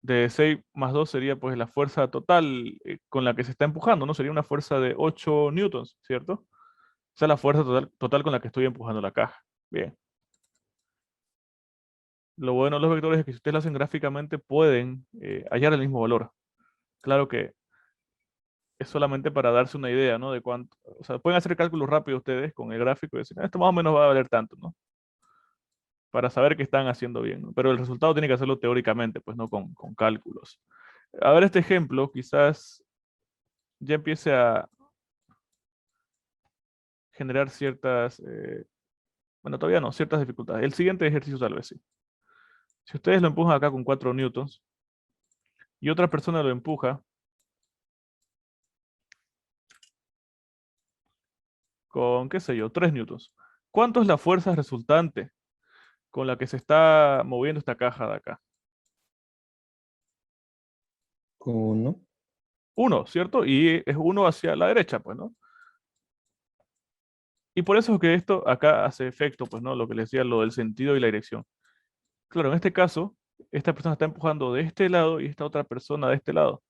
de 6 más 2 sería pues la fuerza total con la que se está empujando, ¿no? Sería una fuerza de 8 newtons, ¿cierto? Esa es la fuerza total con la que estoy empujando la caja. Bien. Lo bueno de los vectores es que si ustedes lo hacen gráficamente pueden hallar el mismo valor. Claro que es solamente para darse una idea, ¿no? De cuánto. O sea, pueden hacer cálculos rápidos ustedes con el gráfico y decir, "Ah, esto más o menos va a valer tanto, ¿no? para saber que están haciendo bien, ¿no? Pero el resultado tiene que hacerlo teóricamente, pues no con cálculos. A ver, este ejemplo quizás ya empiece a generar ciertas, bueno, todavía no, ciertas dificultades. El siguiente ejercicio tal vez sí. Si ustedes lo empujan acá con 4 newtons y otra persona lo empuja con, qué sé yo, 3 newtons. ¿Cuánto es la fuerza resultante con la que se está moviendo esta caja de acá? Con uno. 1, ¿cierto? Y es 1 hacia la derecha, pues, ¿no? Y por eso es que esto acá hace efecto, pues, ¿no? Lo que les decía, lo del sentido y la dirección. Claro, en este caso, esta persona está empujando de este lado y esta otra persona de este lado.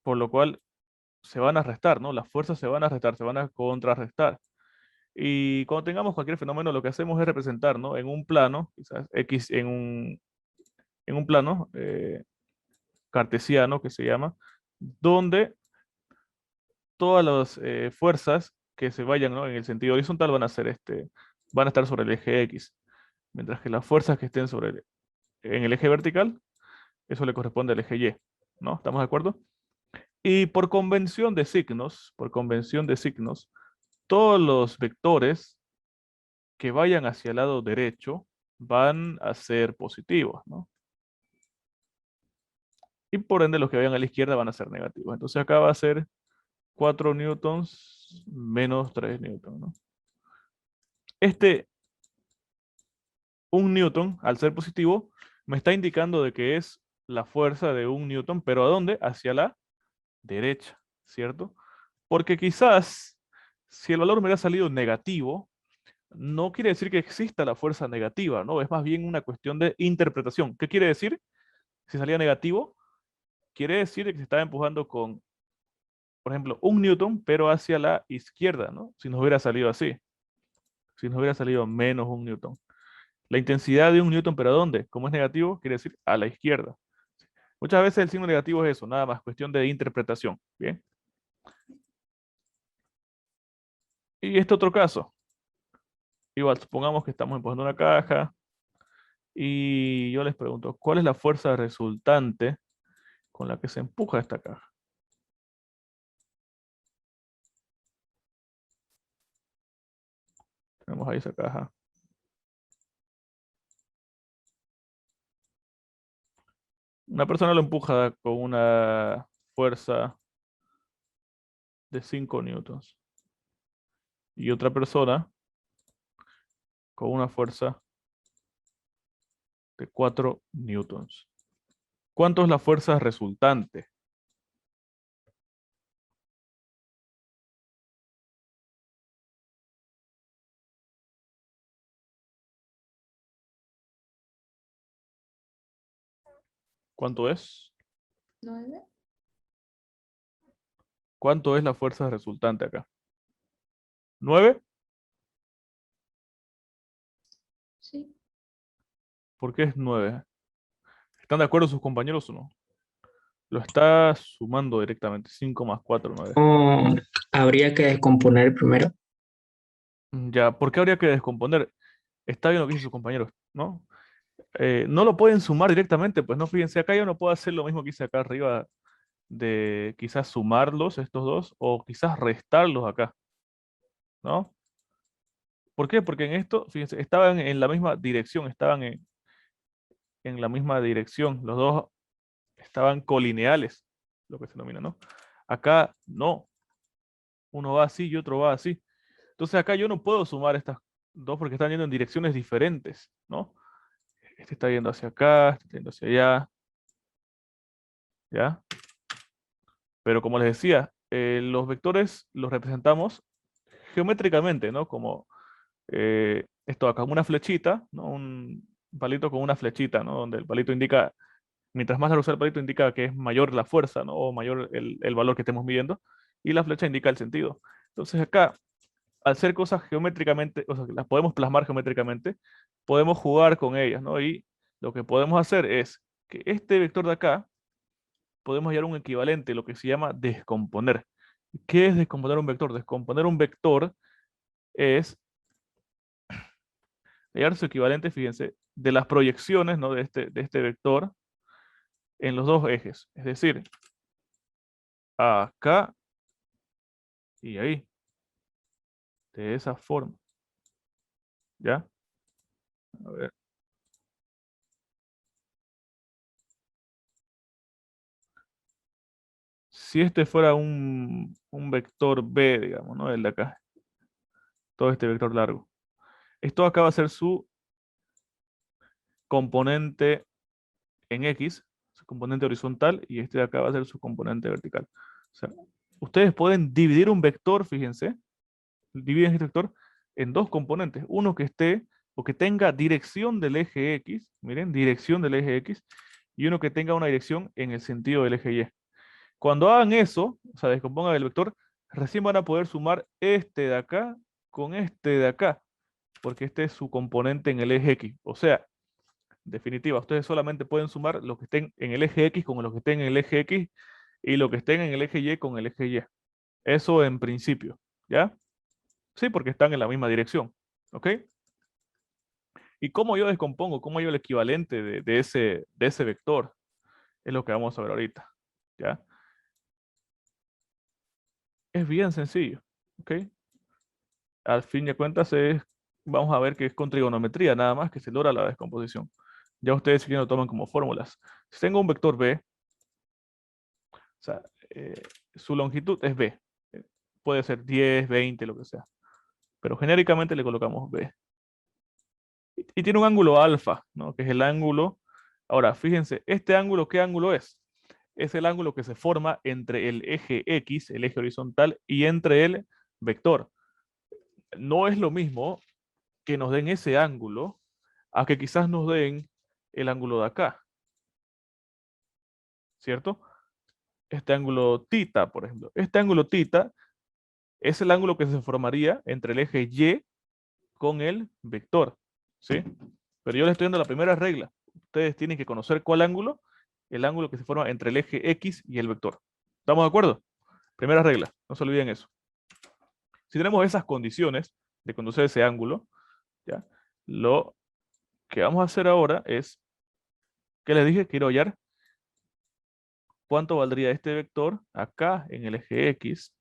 Por lo cual se van a restar, ¿no? Las fuerzas se van a restar, se van a contrarrestar. Y cuando tengamos cualquier fenómeno, lo que hacemos es representar, ¿no? En un plano, quizás X en un plano cartesiano que se llama, donde todas las fuerzas que se vayan, ¿no? En el sentido horizontal van a ser van a estar sobre el eje X, mientras que las fuerzas que estén en el eje vertical, eso le corresponde al eje Y, ¿no? ¿Estamos de acuerdo? Y por convención de signos, todos los vectores que vayan hacia el lado derecho van a ser positivos, ¿no? Y por ende los que vayan a la izquierda van a ser negativos. Entonces acá va a ser 4 newtons menos 3 newtons, ¿no? Este 1 newton, al ser positivo, me está indicando de que es la fuerza de 1 newton, pero ¿a dónde? Hacia la derecha, ¿cierto? Porque quizás si el valor me hubiera salido negativo, no quiere decir que exista la fuerza negativa, ¿no? Es más bien una cuestión de interpretación. ¿Qué quiere decir? Si salía negativo, quiere decir que se estaba empujando con, por ejemplo, 1 newton, pero hacia la izquierda, ¿no? Si nos hubiera salido así, si nos hubiera salido menos 1 newton. La intensidad de 1 newton, ¿pero a dónde? Como es negativo, quiere decir a la izquierda. Muchas veces el signo negativo es eso, nada más, cuestión de interpretación, ¿bien? Y este otro caso, igual, supongamos que estamos empujando una caja y yo les pregunto, ¿cuál es la fuerza resultante con la que se empuja esta caja? Tenemos ahí esa caja. Una persona lo empuja con una fuerza de 5 newtons y otra persona con una fuerza de 4 newtons. ¿Cuánto es la fuerza resultante? ¿Cuánto es? 9. ¿Cuánto es la fuerza resultante acá? ¿9? Sí. ¿Por qué es 9? ¿Están de acuerdo sus compañeros o no? Lo está sumando directamente. 5 más 4, 9. Oh, habría que descomponer primero. Ya, ¿por qué habría que descomponer? Está bien lo que dicen sus compañeros, ¿no? No lo pueden sumar directamente, pues no, fíjense, acá yo no puedo hacer lo mismo que hice acá arriba de quizás sumarlos estos dos o quizás restarlos acá, ¿no? ¿Por qué? Porque en esto, fíjense, estaban en la misma dirección, estaban en la misma dirección, los dos estaban colineales, lo que se denomina, ¿no? Acá no, uno va así y otro va así. Entonces acá yo no puedo sumar estas dos porque están yendo en direcciones diferentes, ¿no? Este está yendo hacia acá, este está yendo hacia allá, ¿ya? Pero como les decía, los vectores los representamos geométricamente, ¿no? Como esto acá, una flechita, ¿no? Un palito con una flechita, ¿no? Donde el palito indica, mientras más largo sea el palito, indica que es mayor la fuerza, ¿no? O mayor el valor que estemos midiendo, y la flecha indica el sentido. Entonces acá, al ser cosas geométricamente, o sea, que las podemos plasmar geométricamente, podemos jugar con ellas, ¿no? Y lo que podemos hacer es que este vector de acá, podemos hallar un equivalente, lo que se llama descomponer. ¿Qué es descomponer un vector? Descomponer un vector es hallar su equivalente, fíjense, de las proyecciones, ¿no? de este vector en los dos ejes. Es decir, acá y ahí. De esa forma. ¿Ya? A ver. Si este fuera un vector B, digamos, ¿no? El de acá. Todo este vector largo. Esto acá va a ser su componente en X, su componente horizontal, y este de acá va a ser su componente vertical. O sea, ustedes pueden dividir un vector, fíjense, dividen este vector en dos componentes. Uno que esté o que tenga dirección del eje X, miren, dirección del eje X, y uno que tenga una dirección en el sentido del eje Y. Cuando hagan eso, o sea, descompongan el vector, recién van a poder sumar este de acá con este de acá, porque este es su componente en el eje X. O sea, en definitiva, ustedes solamente pueden sumar lo que estén en el eje X con lo que estén en el eje X y lo que estén en el eje Y con el eje Y. Eso en principio, ¿ya? Sí, porque están en la misma dirección, ¿ok? ¿Y cómo yo descompongo? ¿Cómo yo el equivalente de ese vector? Es lo que vamos a ver ahorita, ¿ya? Es bien sencillo, ¿ok? Al fin de cuentas vamos a ver que es con trigonometría nada más que se logra la descomposición. Ya ustedes si quieren lo toman como fórmulas. Si tengo un vector B, o sea, su longitud es B. Puede ser 10, 20, lo que sea. Pero genéricamente le colocamos B. Y tiene un ángulo alfa, ¿no? Que es el ángulo. Ahora, fíjense, ¿este ángulo qué ángulo es? Es el ángulo que se forma entre el eje X, el eje horizontal, y entre el vector. No es lo mismo que nos den ese ángulo a que quizás nos den el ángulo de acá, ¿cierto? Este ángulo tita, por ejemplo. Este ángulo tita es el ángulo que se formaría entre el eje Y con el vector, ¿sí? Pero yo les estoy dando la primera regla. Ustedes tienen que conocer cuál ángulo, el ángulo que se forma entre el eje X y el vector. ¿Estamos de acuerdo? Primera regla, no se olviden eso. Si tenemos esas condiciones de conocer ese ángulo, ¿ya? Lo que vamos a hacer ahora es, que les dije, quiero hallar cuánto valdría este vector acá en el eje X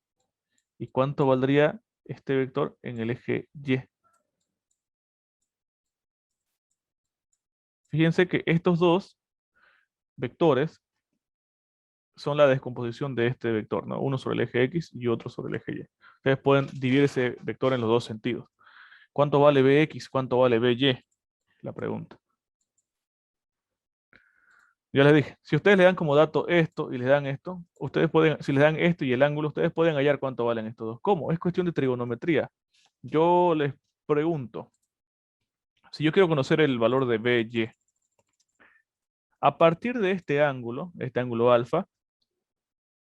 y cuánto valdría este vector en el eje Y. Fíjense que estos dos vectores son la descomposición de este vector, ¿no? Uno sobre el eje X y otro sobre el eje Y. Ustedes pueden dividir ese vector en los dos sentidos. ¿Cuánto vale Bx? ¿Cuánto vale By? La pregunta. Ya les dije, si ustedes le dan como dato esto y les dan esto, ustedes pueden, si les dan esto y el ángulo, ustedes pueden hallar cuánto valen estos dos. ¿Cómo? Es cuestión de trigonometría. Yo les pregunto, si yo quiero conocer el valor de By, a partir de este ángulo alfa,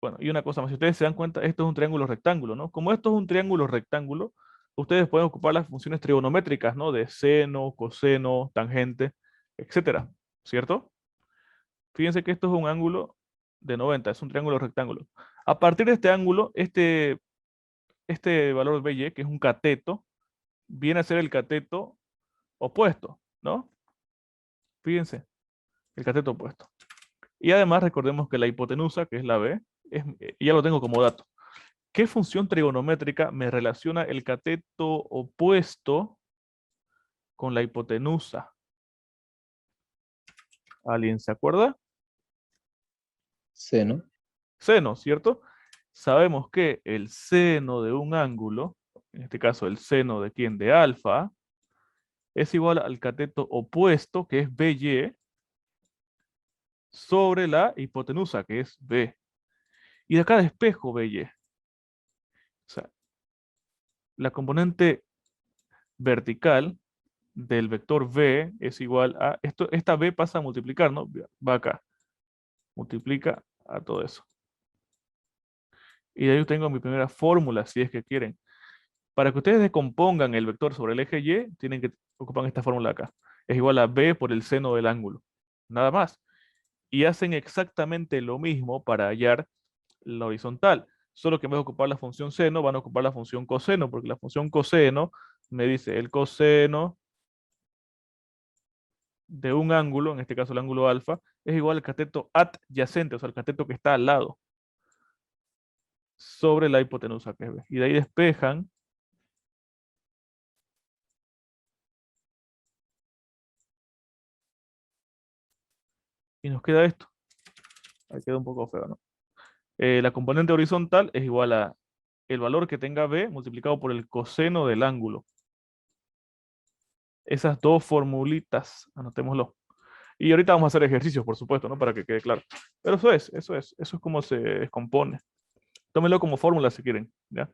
bueno, y una cosa más, si ustedes se dan cuenta, esto es un triángulo rectángulo, ¿no? Como esto es un triángulo rectángulo, ustedes pueden ocupar las funciones trigonométricas, ¿no? De seno, coseno, tangente, etcétera, ¿cierto? Fíjense que esto es un ángulo de 90, es un triángulo rectángulo. A partir de este ángulo, este valor By, que es un cateto, viene a ser el cateto opuesto, ¿no? Fíjense, el cateto opuesto. Y además recordemos que la hipotenusa, que es la B, ya lo tengo como dato. ¿Qué función trigonométrica me relaciona el cateto opuesto con la hipotenusa? ¿Alguien se acuerda? Seno. Seno, ¿cierto? Sabemos que el seno de un ángulo, en este caso el seno de quién, de alfa, es igual al cateto opuesto, que es By, sobre la hipotenusa, que es B. Y de acá despejo By. O sea, la componente vertical del vector B es igual a, esta B pasa a multiplicar, ¿no? Va acá, multiplica a todo eso. Y de ahí yo tengo mi primera fórmula, si es que quieren. Para que ustedes descompongan el vector sobre el eje Y, tienen que ocupar esta fórmula acá. Es igual a B por el seno del ángulo. Nada más. Y hacen exactamente lo mismo para hallar la horizontal. Solo que en vez de ocupar la función seno, van a ocupar la función coseno, porque la función coseno me dice el coseno de un ángulo, en este caso el ángulo alfa, es igual al cateto adyacente, o sea, el cateto que está al lado, sobre la hipotenusa que es B. Y de ahí despejan. Y nos queda esto. Ahí queda un poco feo, ¿no? La componente horizontal es igual a el valor que tenga B multiplicado por el coseno del ángulo. Esas dos formulitas, anotémoslo. Y ahorita vamos a hacer ejercicios, por supuesto, ¿no? Para que quede claro. Pero eso es como se descompone. Tómenlo como fórmula si quieren, ¿ya?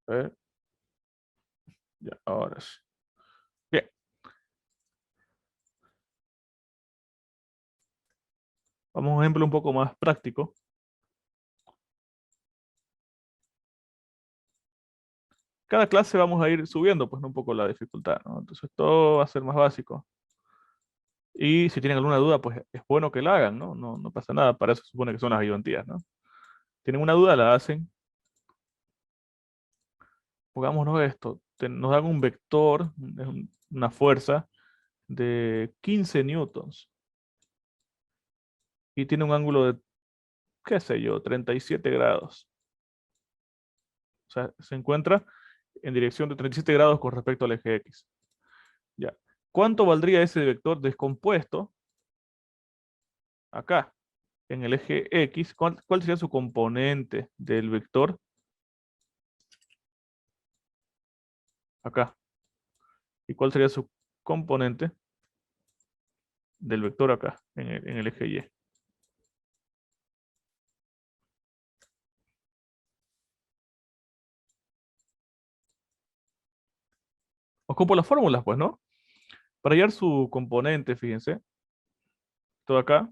A ver, ya, ahora sí. Bien. Vamos a un ejemplo un poco más práctico. Cada clase vamos a ir subiendo, pues, un poco la dificultad, ¿no? Entonces todo va a ser más básico. Y si tienen alguna duda, pues es bueno que la hagan, ¿no? No pasa nada, para eso se supone que son las ayudantías, ¿no? Tienen una duda, la hacen. Pongámonos esto, nos dan un vector, es una fuerza de 15 newtons y tiene un ángulo de, qué sé yo, 37 grados. O sea, se encuentra en dirección de 37 grados con respecto al eje X. Ya. ¿Cuánto valdría ese vector descompuesto acá, en el eje X? ¿Cuál sería su componente del vector acá? ¿Y cuál sería su componente del vector acá, en el eje Y? Ocupo las fórmulas, pues, ¿no? Para hallar su componente, fíjense, todo acá,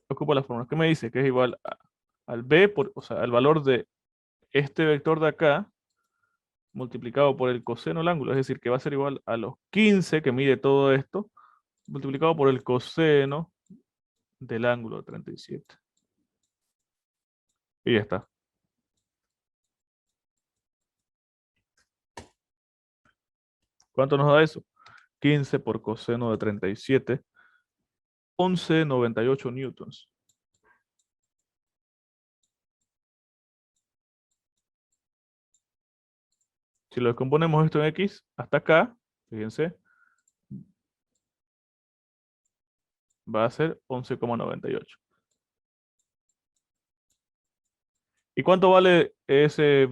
ocupo las fórmulas. ¿Qué me dice? Que es igual al B, o sea, al valor de este vector de acá, multiplicado por el coseno del ángulo, es decir, que va a ser igual a los 15 que mide todo esto, multiplicado por el coseno del ángulo de 37. Y ya está. ¿Cuánto nos da eso? 15 por coseno de 37, 11,98 newtons. Si lo descomponemos esto en X, hasta acá, fíjense, va a ser 11,98. ¿Y cuánto vale ese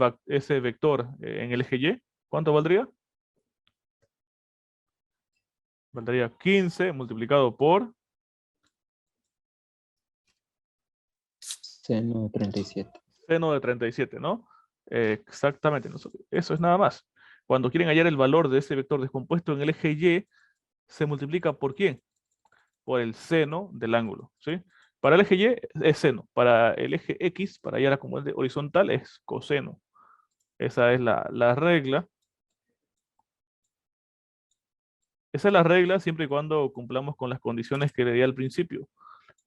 vector en el eje Y? ¿Cuánto valdría? Valdría 15 multiplicado por Seno de 37. seno de 37, ¿no? Exactamente, eso es nada más. Cuando quieren hallar el valor de ese vector descompuesto en el eje Y, se multiplica ¿por quién? Por el seno del ángulo, ¿sí? Para el eje Y es seno, para el eje X, para hallar la componente horizontal, es coseno. Esa es la regla. Esa es la regla siempre y cuando cumplamos con las condiciones que le di al principio.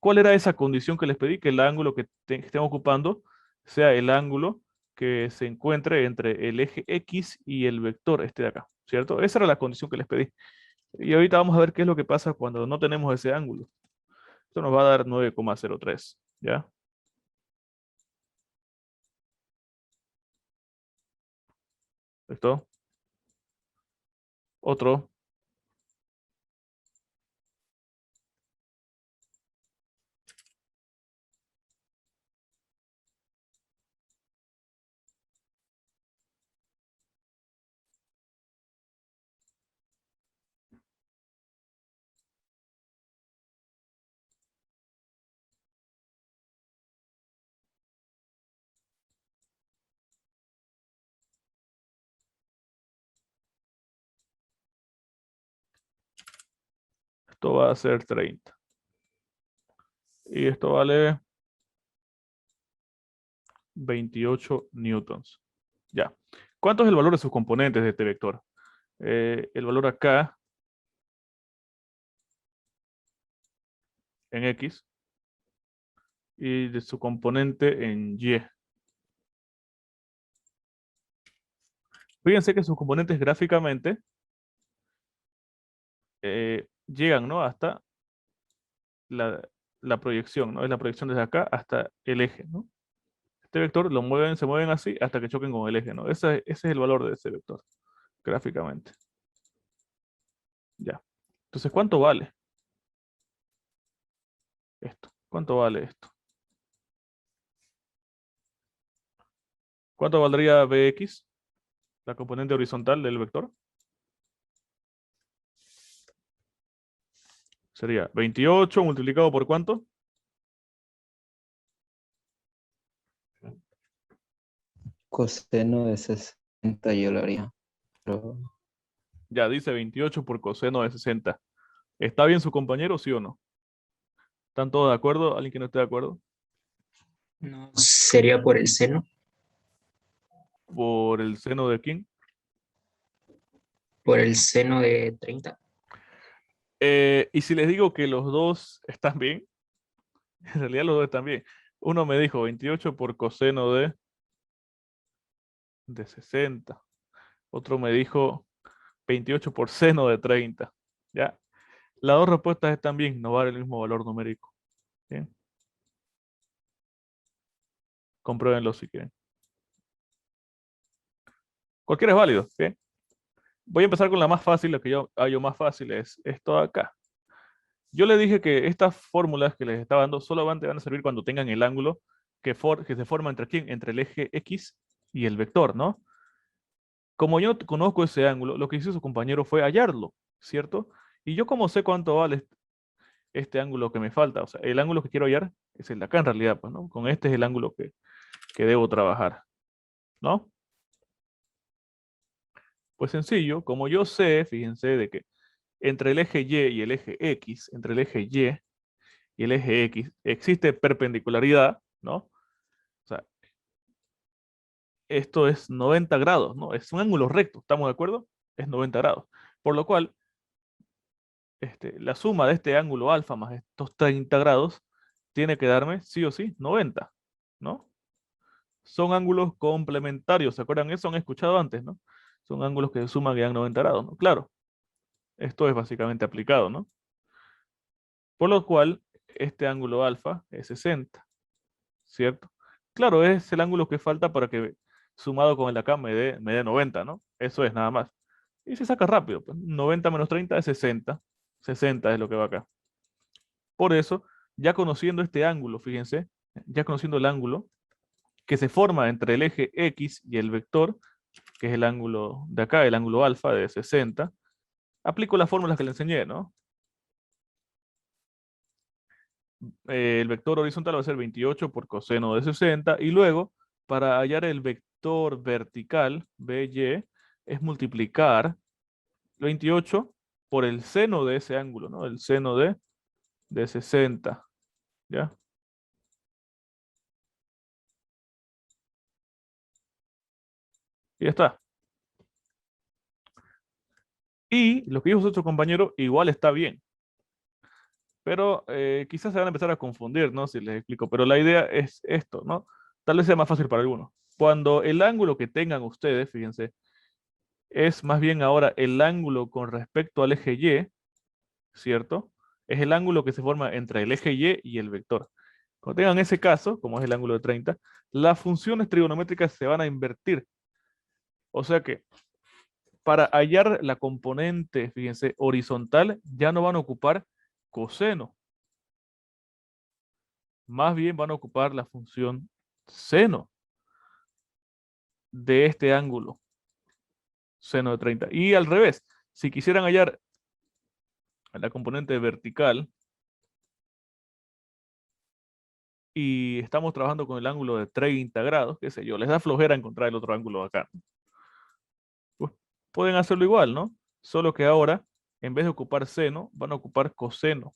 ¿Cuál era esa condición que les pedí? Que el ángulo que estén ocupando sea el ángulo que se encuentre entre el eje X y el vector este de acá, ¿cierto? Esa era la condición que les pedí. Y ahorita vamos a ver qué es lo que pasa cuando no tenemos ese ángulo. Esto nos va a dar 9,03, ¿ya? ¿Listo? Otro. Esto va a ser 30. Y esto vale 28 newtons. Ya. ¿Cuánto es el valor de sus componentes de este vector? el valor acá en X y de su componente en Y. Fíjense que sus componentes gráficamente llegan, ¿no? Hasta la proyección, ¿no? Es la proyección desde acá hasta el eje, ¿no? Este vector se mueven así hasta que choquen con el eje, ¿no? Ese es el valor de ese vector, gráficamente. Ya. Entonces, ¿cuánto vale esto? ¿Cuánto vale esto? ¿Cuánto valdría Bx, la componente horizontal del vector? Sería 28 multiplicado por ¿cuánto? Coseno de 60 yo lo haría. Pero Ya dice 28 por coseno de 60. ¿Está bien su compañero, sí o no? ¿Están todos de acuerdo? ¿Alguien que no esté de acuerdo? No sería por el seno, ¿Por el seno de quién? por el seno de 30. Y si les digo que los dos están bien, en realidad los dos están bien. Uno me dijo 28 por coseno de 60. Otro me dijo 28 por seno de 30. ¿Ya? Las dos respuestas están bien, no vale el mismo valor numérico. ¿Bien? Compruébenlo si quieren. Cualquiera es válido. ¿Bien? Voy a empezar con la más fácil, la que yo hallo más fácil es esto de acá. Yo les dije que estas fórmulas que les estaba dando solamente van a servir cuando tengan el ángulo que se forma entre quién, entre el eje X y el vector, ¿no? Como yo no conozco ese ángulo, lo que hizo su compañero fue hallarlo, ¿cierto? Y yo como sé cuánto vale este ángulo que me falta, o sea, el ángulo que quiero hallar es el de acá en realidad, pues, ¿no? Con este es el ángulo que debo trabajar, ¿no? Pues sencillo, como yo sé, fíjense, de que entre el eje Y y el eje X, entre el eje Y y el eje X, existe perpendicularidad, ¿no? O sea, esto es 90 grados, ¿no? Es un ángulo recto, ¿estamos de acuerdo? Es 90 grados. Por lo cual, la suma de este ángulo alfa más estos 30 grados tiene que darme sí o sí 90, ¿no? Son ángulos complementarios, ¿se acuerdan? Eso han escuchado antes, ¿no? Son ángulos que se suman y dan 90 grados, ¿no? Claro, esto es básicamente aplicado, ¿no? Por lo cual, este ángulo alfa es 60, ¿cierto? Claro, es el ángulo que falta para que sumado con el de acá me dé 90, ¿no? Eso es nada más. Y se saca rápido, pues 90 menos 30 es 60. 60 es lo que va acá. Por eso, ya conociendo este ángulo, fíjense, ya conociendo el ángulo que se forma entre el eje X y el vector, que es el ángulo de acá, el ángulo alfa de 60, aplico las fórmulas que le enseñé, ¿no? El vector horizontal va a ser 28 por coseno de 60 y luego para hallar el vector vertical BY es multiplicar 28 por el seno de ese ángulo, ¿no? El seno de 60, ¿ya? Y ya está. Y lo que dijo otro compañero igual está bien. Pero quizás se van a empezar a confundir, ¿no? Si les explico. Pero la idea es esto, ¿no? Tal vez sea más fácil para algunos. Cuando el ángulo que tengan ustedes, fíjense, es más bien ahora el ángulo con respecto al eje Y, ¿cierto? Es el ángulo que se forma entre el eje Y y el vector. Cuando tengan ese caso, como es el ángulo de 30, las funciones trigonométricas se van a invertir. O sea que para hallar la componente, fíjense, horizontal, ya no van a ocupar coseno. Más bien van a ocupar la función seno de este ángulo, seno de 30. Y al revés, si quisieran hallar la componente vertical y estamos trabajando con el ángulo de 30 grados, qué sé yo, les da flojera encontrar el otro ángulo acá. Pues pueden hacerlo igual, ¿no? Solo que ahora, en vez de ocupar seno, van a ocupar coseno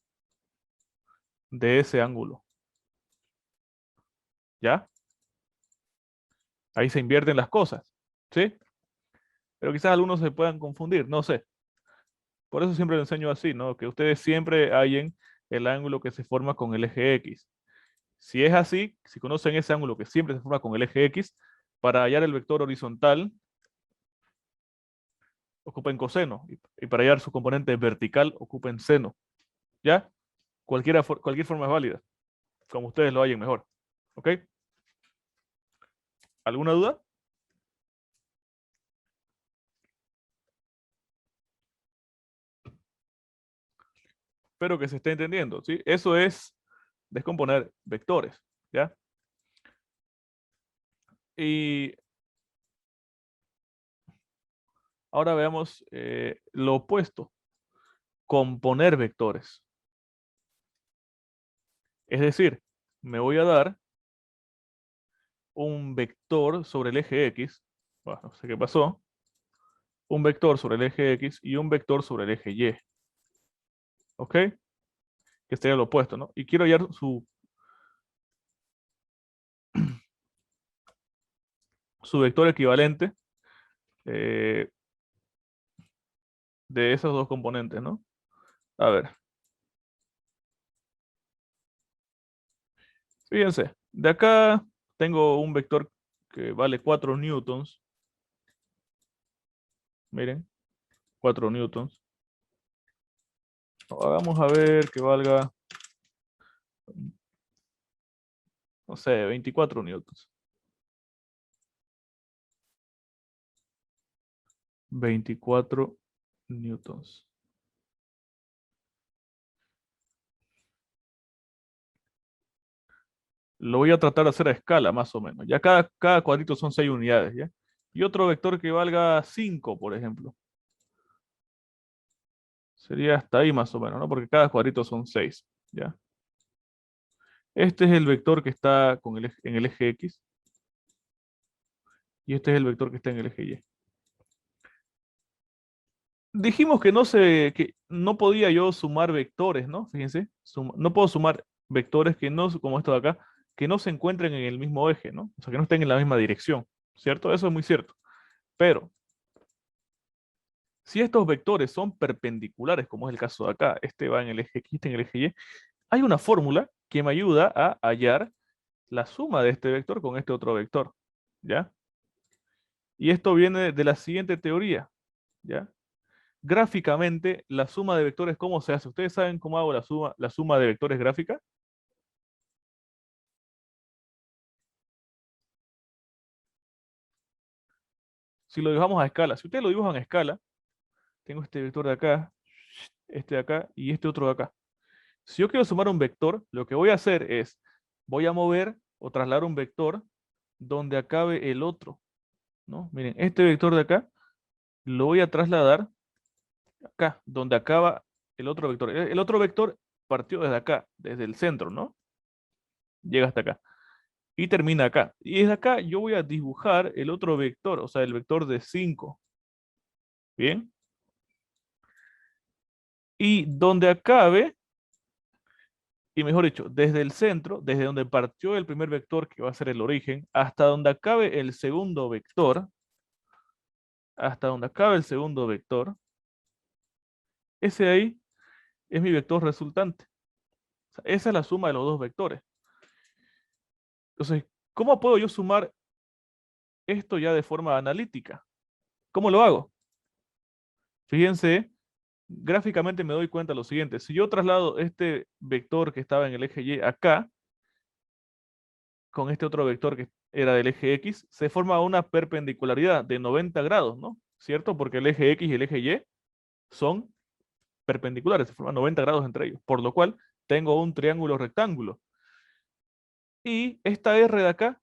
de ese ángulo. ¿Ya? Ahí se invierten las cosas, ¿sí? Pero quizás algunos se puedan confundir, no sé. Por eso siempre lo enseño así, ¿no? Que ustedes siempre hallen el ángulo que se forma con el eje X. Si es así, si conocen ese ángulo que siempre se forma con el eje X, para hallar el vector horizontal, ocupen coseno. Y para hallar su componente vertical, ocupen seno. ¿Ya? Cualquier forma es válida. Como ustedes lo hallen mejor. ¿Ok? ¿Alguna duda? Espero que se esté entendiendo, ¿sí? Eso es descomponer vectores, ¿ya? Y ahora veamos lo opuesto, componer vectores. Es decir, me voy a dar un vector sobre el eje X, bueno, no sé qué pasó, un vector sobre el eje X y un vector sobre el eje Y. ¿Ok? Que sería lo opuesto, ¿no? Y quiero hallar su vector equivalente eh, de esos dos componentes, ¿no? A ver. Fíjense, de acá tengo un vector que vale 4 newtons. Miren, 4 newtons. Vamos a ver que valga, no sé, 24 newtons. 24 newtons. Lo voy a tratar de hacer a escala, más o menos. Ya cada cuadrito son 6 unidades, ¿ya? Y otro vector que valga 5, por ejemplo. Sería hasta ahí más o menos, ¿no? Porque cada cuadrito son 6, ¿ya? Este es el vector que está en el eje X. Y este es el vector que está en el eje Y. Dijimos que no podía yo sumar vectores, ¿no? Fíjense, no puedo sumar vectores que no, como esto de acá, que no se encuentren en el mismo eje, ¿no? O sea, que no estén en la misma dirección, ¿cierto? Eso es muy cierto. Pero, si estos vectores son perpendiculares, como es el caso de acá, este va en el eje X, este en el eje Y, hay una fórmula que me ayuda a hallar la suma de este vector con este otro vector, ¿ya? Y esto viene de la siguiente teoría, ¿ya? Gráficamente, la suma de vectores, ¿cómo se hace? ¿Ustedes saben cómo hago la suma de vectores gráfica? Si lo dibujamos a escala, si ustedes lo dibujan a escala, tengo este vector de acá, este de acá y este otro de acá. Si yo quiero sumar un vector, lo que voy a hacer es, voy a mover o trasladar un vector donde acabe el otro, ¿no? Miren, este vector de acá lo voy a trasladar acá, donde acaba el otro vector. El otro vector partió desde acá, desde el centro, ¿no? Llega hasta acá. Y termina acá. Y desde acá yo voy a dibujar el otro vector, o sea, el vector de 5. ¿Bien? Y donde acabe, y mejor dicho, desde el centro, desde donde partió el primer vector, que va a ser el origen, hasta donde acabe el segundo vector, ese ahí es mi vector resultante. O sea, esa es la suma de los dos vectores. Entonces, ¿cómo puedo yo sumar esto ya de forma analítica? ¿Cómo lo hago? Fíjense, gráficamente me doy cuenta de lo siguiente. Si yo traslado este vector que estaba en el eje Y acá, con este otro vector que era del eje X, se forma una perpendicularidad de 90 grados, ¿no? ¿Cierto? Porque el eje X y el eje Y son perpendiculares, se forman 90 grados entre ellos, por lo cual tengo un triángulo rectángulo. Y esta R de acá,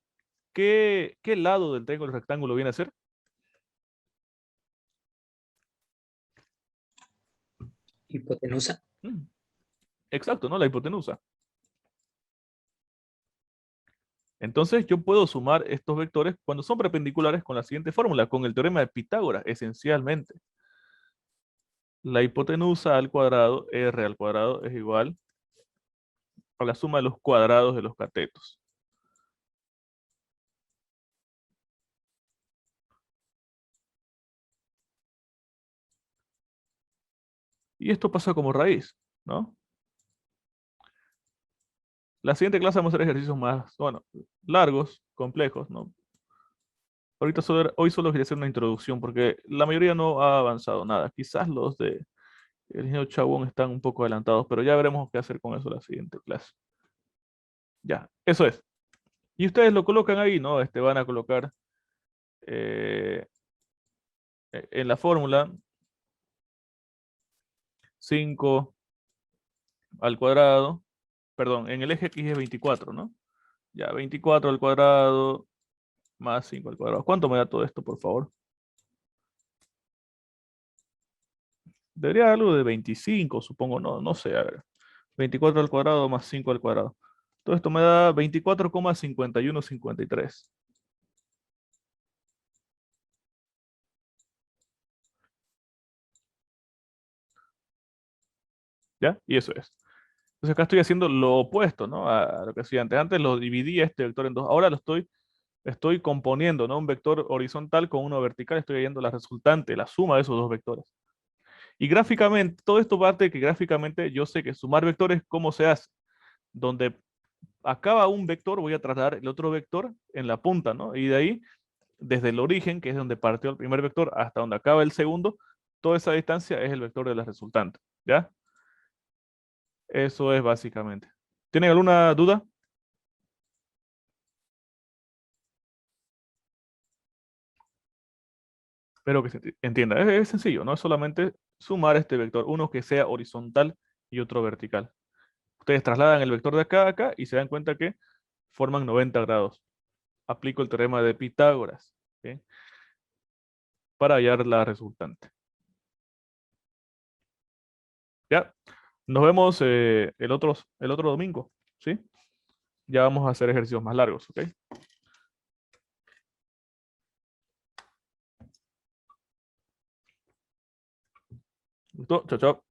¿qué lado del triángulo rectángulo viene a ser? Hipotenusa. Exacto, ¿no? La hipotenusa. Entonces yo puedo sumar estos vectores cuando son perpendiculares con la siguiente fórmula, con el teorema de Pitágoras, esencialmente. La hipotenusa al cuadrado, R al cuadrado, es igual a la suma de los cuadrados de los catetos. Y esto pasa como raíz, ¿no? La siguiente clase vamos a hacer ejercicios más, bueno, largos, complejos, ¿no? Ahorita hoy solo quería hacer una introducción porque la mayoría no ha avanzado nada. Quizás los de el ingeniero Chabón están un poco adelantados, pero ya veremos qué hacer con eso en la siguiente clase. Ya, eso es. Y ustedes lo colocan ahí, ¿no? Van a colocar en la fórmula 5 al cuadrado, perdón, en el eje X es 24, ¿no? Ya, 24 al cuadrado más 5 al cuadrado. ¿Cuánto me da todo esto, por favor? Debería dar algo de 25, supongo, no sé, a ver. 24 al cuadrado más 5 al cuadrado. Todo esto me da 24,5153. ¿Ya? Y eso es. Entonces acá estoy haciendo lo opuesto, ¿no? A lo que hacía antes. Antes lo dividía este vector en dos. Ahora lo estoy componiendo, ¿no? Un vector horizontal con uno vertical. Estoy viendo la resultante, la suma de esos dos vectores. Y gráficamente, todo esto parte de que gráficamente yo sé que sumar vectores, ¿cómo se hace? Donde acaba un vector, voy a trasladar el otro vector en la punta, ¿no? Y de ahí, desde el origen, que es donde partió el primer vector, hasta donde acaba el segundo, toda esa distancia es el vector de la resultante, ¿ya? Eso es básicamente. ¿Tienen alguna duda? Espero que se entienda. Es sencillo, no es solamente sumar este vector, uno que sea horizontal y otro vertical. Ustedes trasladan el vector de acá a acá y se dan cuenta que forman 90 grados. Aplico el teorema de Pitágoras, ¿sí? Para hallar la resultante. ¿Ya? Nos vemos el otro domingo, ¿sí? Ya vamos a hacer ejercicios más largos, ¿ok? ¿Listo? Chao, chao.